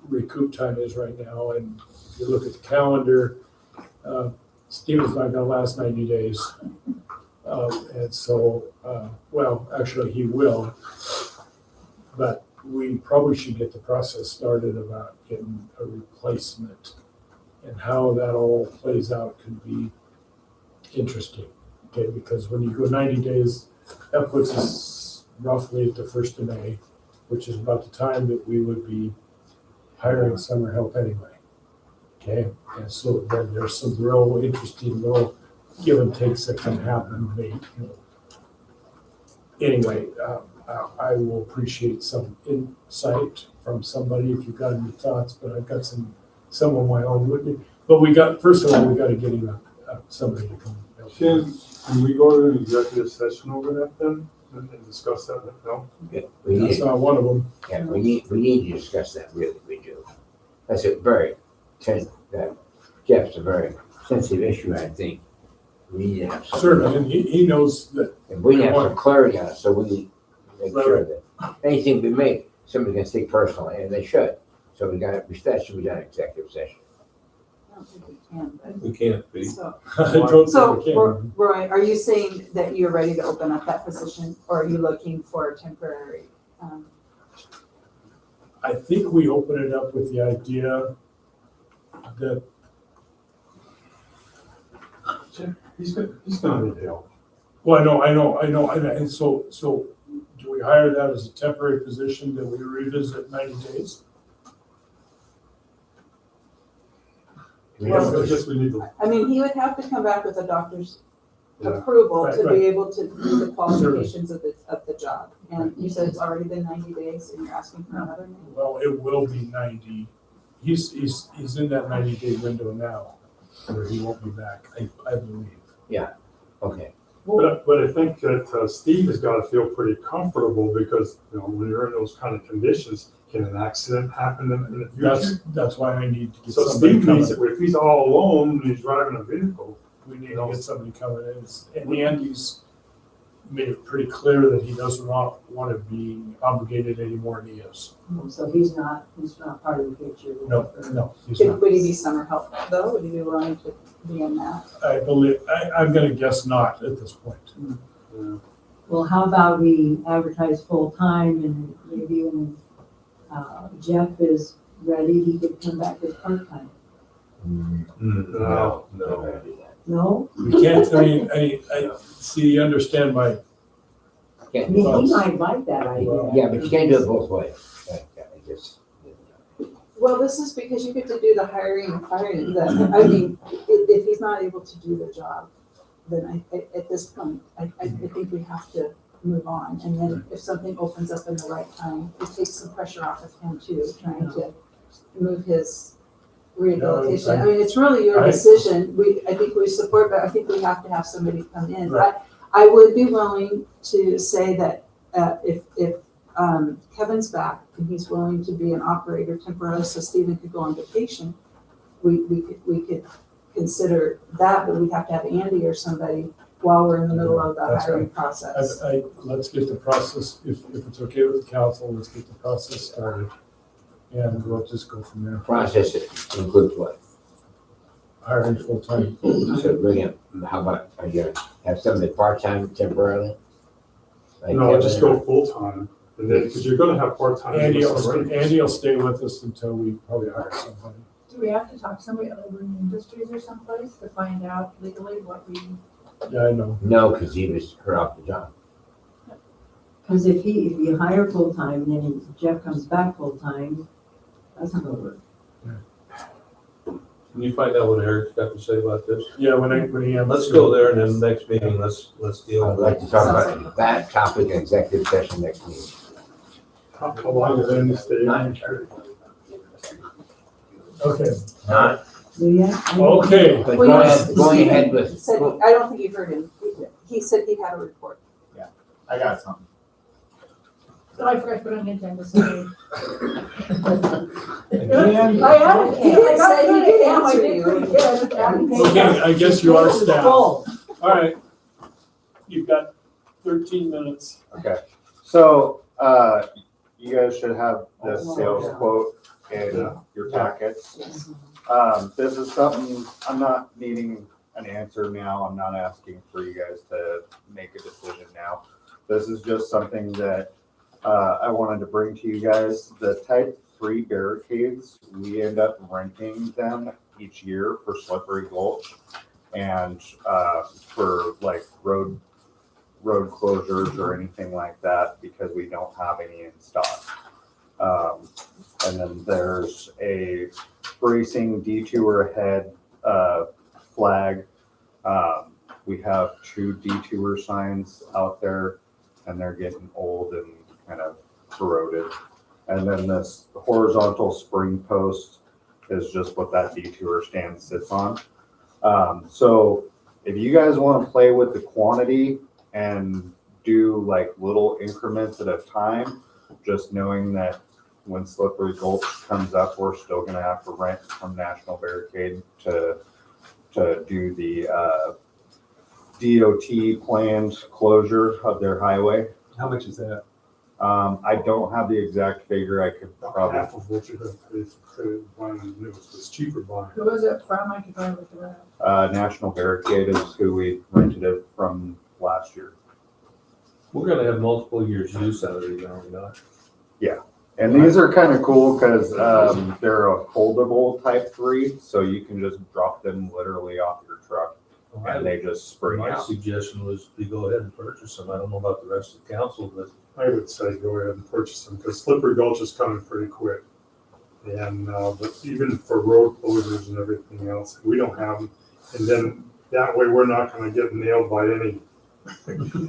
recoup time is right now. And if you look at the calendar, Steven's not gonna last 90 days. And so, well, actually he will, but we probably should get the process started about getting a replacement. And how that all plays out could be interesting, okay? Because when you go 90 days, that puts us roughly at the 1st of May, which is about the time that we would be hiring summer help anyway. Okay, and so then there's some real interesting little give and takes that can happen. Anyway, I will appreciate some insight from somebody if you've got any thoughts, but I've got some of my own with me. But first of all, we got to get him somebody to come help. Can we go to an executive session over that then and discuss that? No? Yeah, we That's need, not one of them. yeah, we need to discuss that, really, we do. That's a very, Jeff's a very sensitive issue, I think. We need to have some. Certainly, and he knows that. And we have some clarity on it, so we make sure that anything we make, somebody can take personally, and they should. So that should be done in executive session. I don't think we can, but. We can't be. So, I don't so think we can. Roy, are you saying that you're ready to open up that position, or are you looking for a temporary? I think we open it up with the idea that He's gonna need help. well, I know, and so do we hire that as a temporary position that we revisit 90 days? I guess we need to. I mean, he would have to come back with a doctor's Yeah. approval Right, to right. be able to do the qualifications of the job. And you said it's already been 90 days and you're asking for another 90? Well, it will be 90. He's in that 90-day window now, where he won't be back, I believe. Okay. But I think that Steve has got to feel pretty comfortable because, when you're in those kind of conditions, can an accident happen in the future? That's why I need to get So somebody Steve needs, coming. if he's all alone and he's driving a vehicle, We need to get somebody coming in. In the end, he's made it pretty clear that he does not want to be obligated anymore than he is. So he's not part of the picture. No, he's not. Would he be summer help though? Would he be willing to be in that? I believe, I'm gonna guess not at this point. Well, how about we advertise full-time and maybe when Jeff is ready, he could come back as part-time. No. No? We can't, I see, you understand my, I Can't, mean, he might like that idea. yeah, but you can't do it both ways. I just, Well, this is because you get to do the hiring and firing. If he's not able to do the job, then at this point, I think we have to move on. And then if something opens up in the right time, it takes some pressure off of him too, trying to move his rehabilitation. I mean, it's really your decision. I think we support, but I think we have to have somebody come in. Right. I would be willing to say that if Kevin's back and he's willing to be an operator temporarily, so Stephen could go on vacation, we could consider that, but we'd have to have Andy or somebody while we're in the middle of the That's hiring right. process. Let's get the process, if it's okay with the council, let's get the process started. And we'll just go from there. Process includes what? Hiring full-time. So bring it, how about, are you gonna have somebody part-time temporarily? Like No, Kevin just or- go full-time, and then, because you're gonna have part-time. Andy will stay with us until we probably hire somebody. Do we have to talk to somebody at Labor and Industries or someplace to find out legally what we? Yeah, I know. No, because he was hurt off the job. Because if you hire full-time, and then Jeff comes back full-time, that's not gonna work. Can you find out what Eric's got to say about this? Yeah, when he. Let's go there and then next meeting, let's deal I'd with like it. to talk about that topic in executive session next meeting. How long is Andy staying? Not sure. Okay, Not, Do you? okay. but Well, going ahead He with, said, I don't think you heard him. He said he had a report. I got something. So I forgot to put on the agenda, sorry. Again? I had it. He did I say he got could it. answer I did you. pretty good. Okay, I guess you are staff. All Full. right. You've got 13 minutes. Okay, so, you guys should have the sales quote in your packets. This is something, I'm not needing an answer now, I'm not asking for you guys to make a decision now. This is just something that, I wanted to bring to you guys. The type 3 barricades, we end up renting them each year for Slippery Gulch and, for like road closures or anything like that, because we don't have any in stock. And then there's a racing detour ahead flag. We have 2 detour signs out there, and they're getting old and kind of corroded. And then this horizontal spring post is just what that detour stand sits on. So if you guys want to play with the quantity and do like little increments at a time, just knowing that when Slippery Gulch comes up, we're still gonna have to rent from National Barricade to do the DOT planned closure of their highway. How much is that? I don't have the exact figure. I could probably, Half of what you're gonna pay for credit buying new, it's cheaper buying. Who was it from? I could probably look it up. National Barricade is who we rented it from last year. We're gonna have multiple years use out of these, are we not? And these are kind of cool because they're a foldable type 3, so you can just drop them literally off your truck and they just spring My out. suggestion was to go ahead and purchase them. I don't know about the rest of the council, but I would say go ahead and purchase them, because Slippery Gulch is coming pretty quick. And, but even for road closures and everything else, we don't have them. And then that way we're not gonna get nailed by any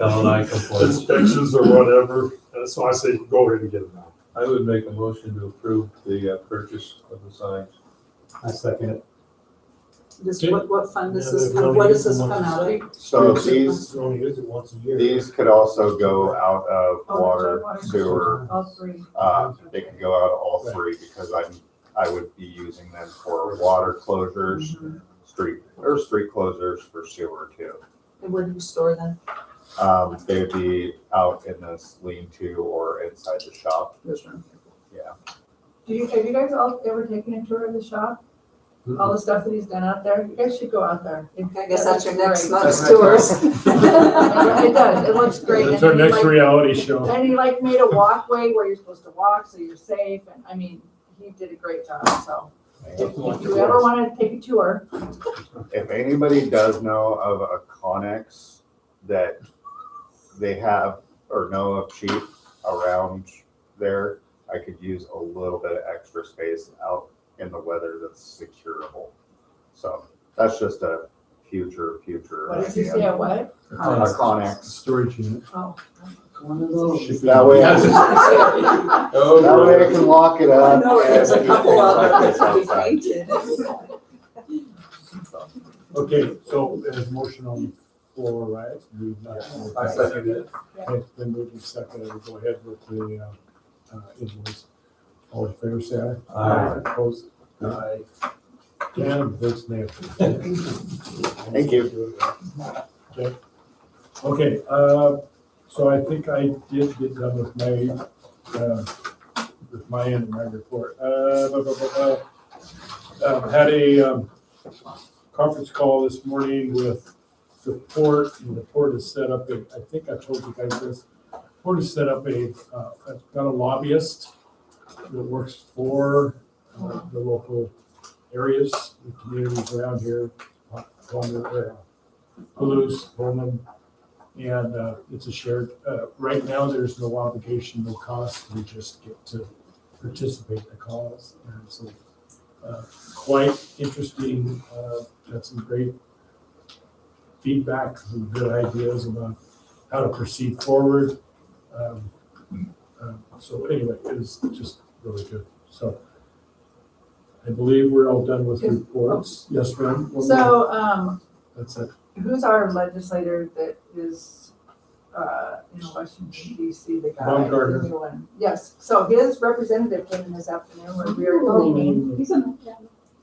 L&I complaints. inspections or whatever. So I say, go ahead and get them out. I would make a motion to approve the purchase of the signs. I second it. What fund does Yeah, this they come, only what use does this them come once out a of? So these You only use it once a year. These could also go out of Oh, water, water. sewer, All three. they could go out of all 3 because I would be using them for water closures, street closures for sewer too. And where do you store them? They would be out in this lean-to or inside the shop. This room. Have you guys all ever taken a tour of the shop? All the stuff that he's done out there? You guys should go out there. Okay, I guess that's your next Great. month's tours. It does, it looks great. That's And our then he, next like- reality show. And he like made a walkway where you're supposed to walk, so you're safe, and I mean, he did a great job, so. If you ever wanna take a tour, If anybody does know of a Connex that they have or know of cheap around there, I could use a little bit of extra space out in the weather that's securable. So that's just a future what did you say, idea. a what? A Connex. Storage unit. Oh. One of those. That way, that Oh, way I can lock it I up. know there's a and couple of them things that like we this outside. painted. Okay, so there's motion on the floor, right? I second it. Okay, then moving second, we'll go ahead with the invoice. All in favor, say aye. Aye. Opposed? Aye. Dan votes Nancy. Thank you. Okay, so I think I did get done with my end of my report. Had a conference call this morning with the port, and the port has set up I think I told you guys this, the port has set up got a lobbyist that works for the local areas, the communities around here, Palouse, Pullman, and it's a shared, right now, there's no obligation, no cost, we just get to participate in the calls. And so, quite interesting, got some great feedback, some good ideas about how to proceed forward. So anyway, it was just really good. So I believe we're all done with reports. Yes, ma'am? One more. So, That's it. who's our legislator that is, in Washington DC, the guy? Baumgartner. the new one? Yes, so his representative came in this afternoon where we were talking. He's in,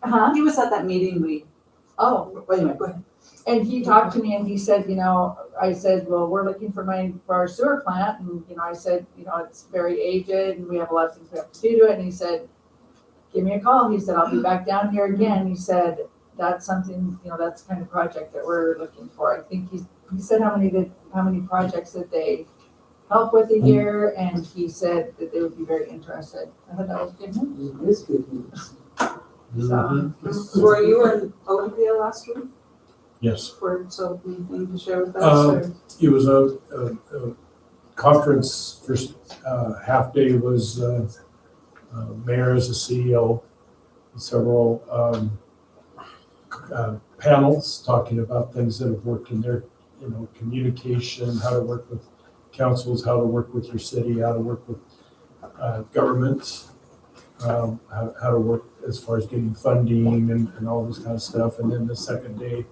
Huh? he was at that meeting Oh, wait a minute, go ahead. And he talked to me and he said, I said, well, we're looking for our sewer plant. And, I said, it's very aged and we have a lot of things we have to do to it. And he said, give me a call. He said, I'll be back down here again. He said, that's something, that's the kind of project that we're looking for. I think he said how many projects that they help with a year. And he said that they would be very interested. I thought that was good news. It is good news. So, Were you in Olympia last week? Yes. So anything to share with us? or- It was a conference, first half day was mayor as the CEO, several panels talking about things that have worked in their, communication, how to work with councils, how to work with your city, how to work with governments, how to work as far as getting funding and all this kind of stuff. And then the second day,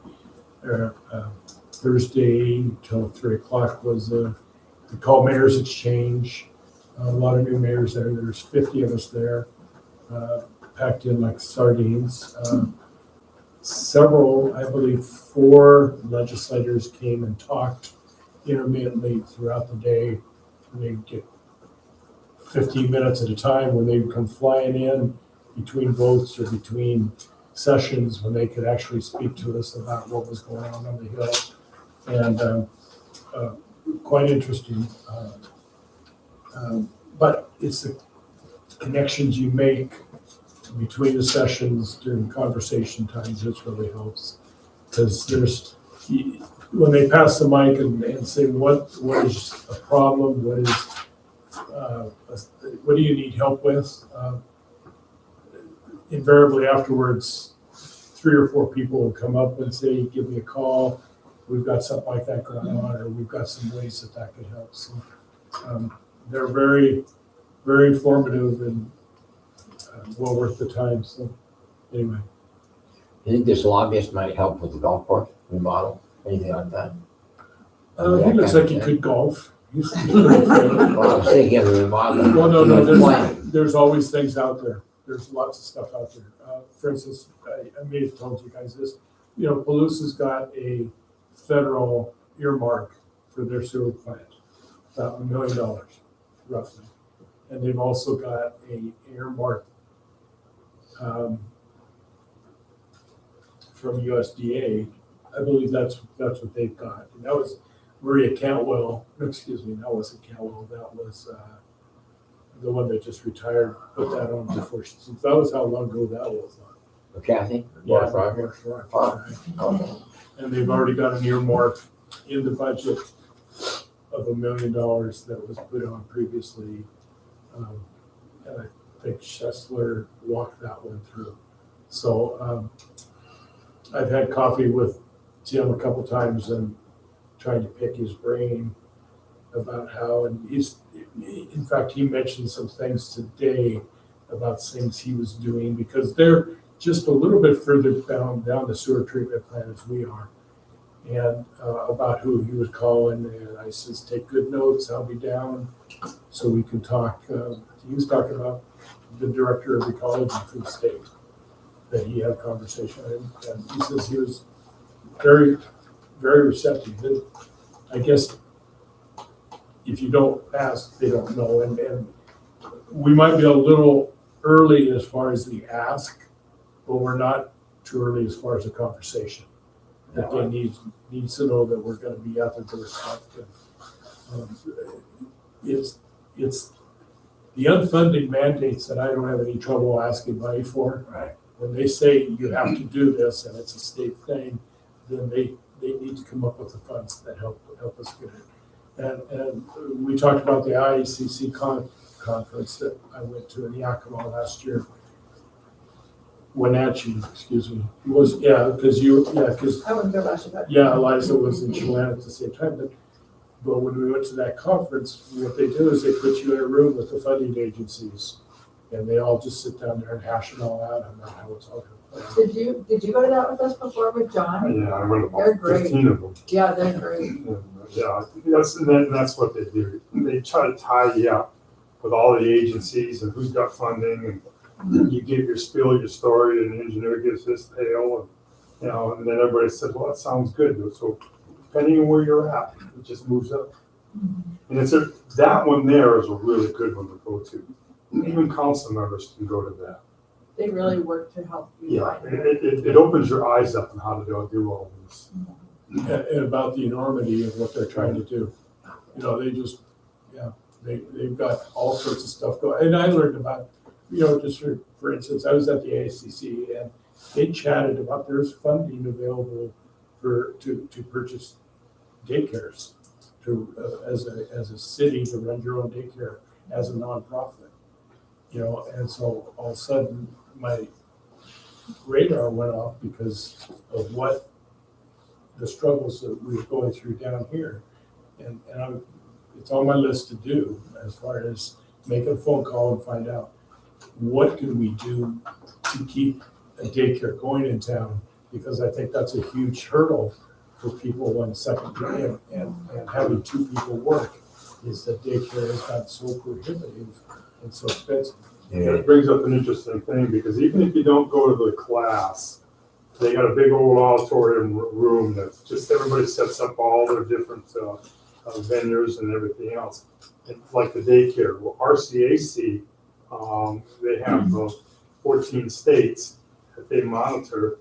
Thursday till 3:00 was the call mayors exchange. A lot of new mayors there. There's 50 of us there, packed in like sardines. Several, I believe 4 legislators came and talked intermittently throughout the day. They'd get 15 minutes at a time when they would come flying in between votes or between sessions when they could actually speak to us about what was going on the Hill. And quite interesting. But it's the connections you make between the sessions during conversation times that really helps. Because when they pass the mic and say, what is a problem, what do you need help with? Invariably afterwards, 3 or 4 people will come up and say, give me a call. We've got something like that going on, or we've got some ways that could help. So they're very, very informative and well worth the time. So anyway. You think this lobbyist might help with the golf course remodel, anything like that? He looks like he could golf. He's Well, I was thinking of the remodel. Well, no, Plan. there's always things out there. There's lots of stuff out there. For instance, I may have told you guys this, Palouse has got a federal earmark for their sewer plant, about $1 million roughly. And they've also got a earmark from USDA. I believe that's what they've got. And that was Maria Cantwell, excuse me, that wasn't Cantwell, that was the one that just retired, put that on before, that was how long ago that was. Kathy? Yeah, Morris Roger? Morris Roger, right. And they've already got an earmark in the budget of $1 million that was put on previously. And I think Schessler walked that one through. So I've had coffee with Tim a couple times and trying to pick his brain about how, and in fact, he mentioned some things today about things he was doing because they're just a little bit further down the sewer treatment plant as we are. And about who he was calling, and I says, take good notes, I'll be down so we can talk. He was talking about the director of ecology for the state. that he had a conversation and he says he was very, very receptive. And I guess if you don't ask, they don't know. And we might be a little early as far as the ask, but we're not too early as far as the conversation. That they needs to know that we're gonna be at their doorstep. It's the unfunded mandates that I don't have any trouble asking money for. Right. When they say you have to do this and it's a state thing, then they need to come up with the funds that help us get it. And we talked about the IACC conference that I went to in Yakima last year. Wenatchee, excuse me, because I wouldn't go last year. yeah, Eliza was in Chelan at the same time, but when we went to that conference, what they do is they put you in a room with the funding agencies, and they all just sit down there and hash it all out on how it's all going to play. Did you go to that with us before with John? Yeah, I went They're about great. 15 of them. Yeah, they're great. And, yeah, that's what they do. They try to tie you up with all the agencies and who's got funding, and you give your spiel, your story, and the engineer gives his tale, and and then everybody says, well, that sounds good. So depending on where you're at, it just moves up. And that one there is a really good one to go to. Even council members can go to that. They really work to help you. Yeah, it opens your eyes up on how to do all this. And about the enormity of what they're trying to do. They just, they've got all sorts of stuff going. And I learned about, just for instance, I was at the ACC and they chatted about there's funding available to purchase daycares, as a city to run your own daycare as a nonprofit. And so all of a sudden my radar went off because of what the struggles that we were going through down here. And it's on my list to do as far as make a phone call and find out what can we do to keep a daycare going in town, because I think that's a huge hurdle for people when second and having two people work is that daycare has got so prohibitive and so expensive. It brings up an interesting thing, because even if you don't go to the class, they got a big old auditorium room that just everybody sets up all their different vendors and everything else. And like the daycare, well, RCAC, they have 14 states that they monitor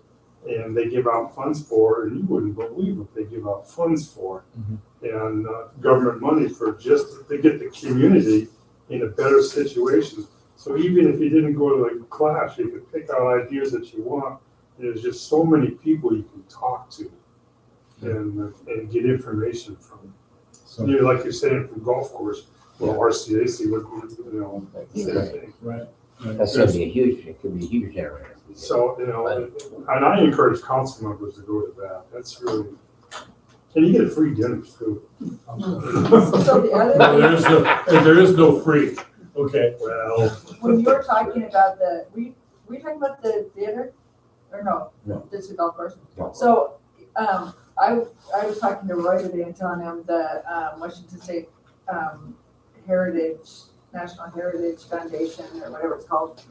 and they give out funds for, and you wouldn't believe what they give out funds for. And government money for just to get the community in a better situation. So even if you didn't go to the class, you could pick out ideas that you want. There's just so many people you can talk to and get information from. So, like you're saying, from golf course, well, RCAC would be, same thing. Right. That's gonna be it could be a huge area. So, and I encourage council members to go to that. That's really, and you get free dinners too. So the other No, there is no free. Okay. Well, when you were talking about were you talking about the theater? Or no? No. This is a golf course? No. So, I was talking to Roy today and telling him the, Washington State, National Heritage Foundation or whatever it's called.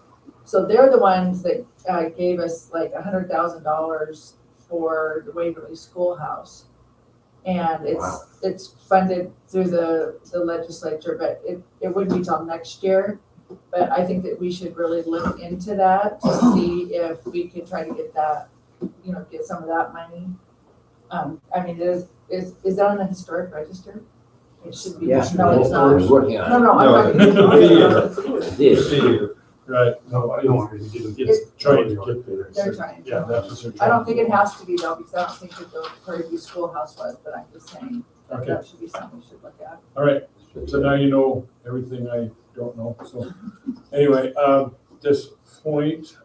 So they're the ones that, gave us like $100,000 for the Waverly Schoolhouse. And it's funded through the legislature, but it wouldn't be till next year. But I think that we should really look into that to see if we could try to get that, get some of that money. I mean, is that on the historic register? It should be. Yeah. No, it's We're not. working on it. No, I'm not. It is. Right. no, I don't want to get into It's trying to get there. They're trying. Yeah, that's what they're trying. I don't think it has to be though, because I don't think that the Prairie View Schoolhouse was, but I'm just saying that Okay. that should be something we should look at. All right. So now you know everything I don't know. So anyway, this point,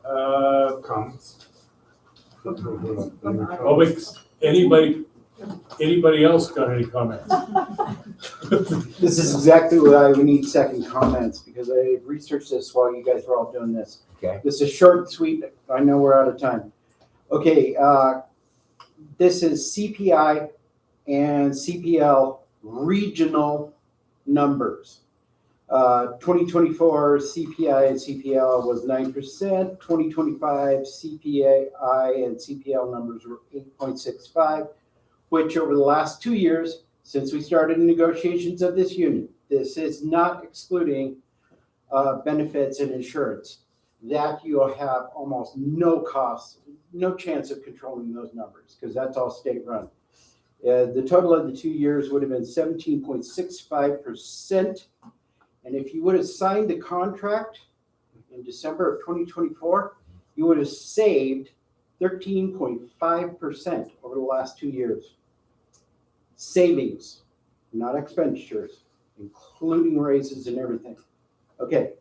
comments. publics, anybody else got any comments? This is exactly why we need second comments, because I researched this while you guys were all doing this. Okay. This is short and sweet. I know we're out of time. Okay, this is CPI and CPL regional numbers. 2024 CPI and CPL was 9%. 2025 CPI and CPL numbers were 8.65, which over the last 2 years, since we started negotiations of this union, this is not excluding benefits and insurance, that you'll have almost no cost, no chance of controlling those numbers, because that's all state run. The total of the 2 years would have been 17.65%. And if you would have signed the contract in December of 2024, you would have saved 13.5% over the last 2 years. Savings, not expenditures, including raises and everything. Okay.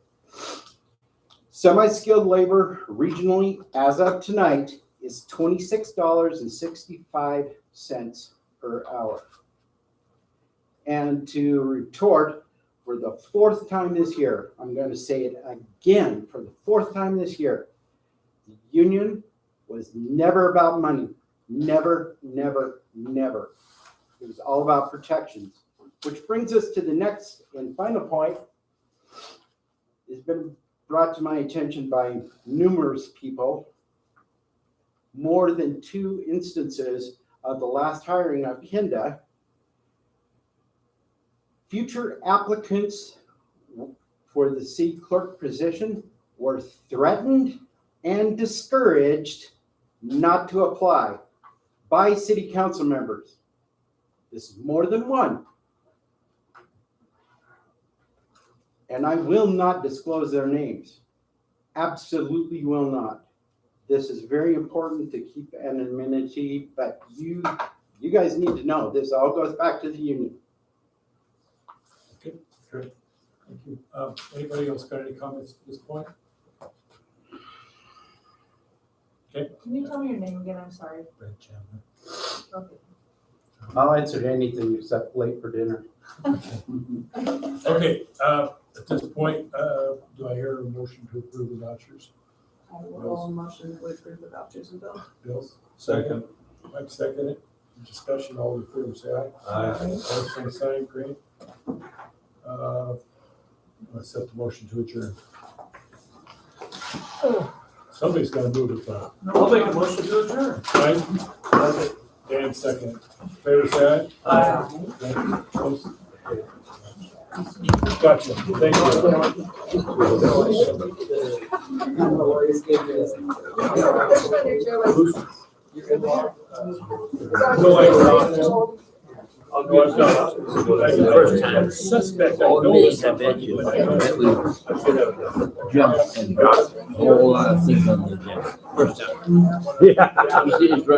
Semi-skilled labor regionally, as of tonight, is $26.65 per hour. And to retort, for the fourth time this year, I'm going to say it again for the fourth time this year, the union was never about money. Never, never, never. It was all about protections. Which brings us to the next and final point. It's been brought to my attention by numerous people. More than 2 instances of the last hiring of Kinda. Future applicants for the city clerk position were threatened and discouraged not to apply by city council members. This is more than one. And I will not disclose their names. Absolutely will not. This is very important to keep anonymity, but you guys need to know this all goes back to the union. Okay, great. Thank you. Anybody else got any comments at this point? Okay. Can you tell me your name again? I'm sorry. Brad Chandler. Okay. I'll answer anything except late for dinner. Okay, at this point, do I hear a motion to approve the vouchers? I will motion that we approve the vouchers and bills. Bills? Second. Mike seconded. Discussion, all in favor, say aye. Aye. All same sign, great. Let's set the motion to adjourn. Somebody's gotta move it, I'll make a motion to adjourn. right? Dan second. Favor, say aye. Aye. Thank you. Opposed? Gotcha, thank you. I'll go. First time. Suspect. I All know days this. I bet you, that we jumped and got a whole lot of things on the agenda. First time. Yeah. You see this right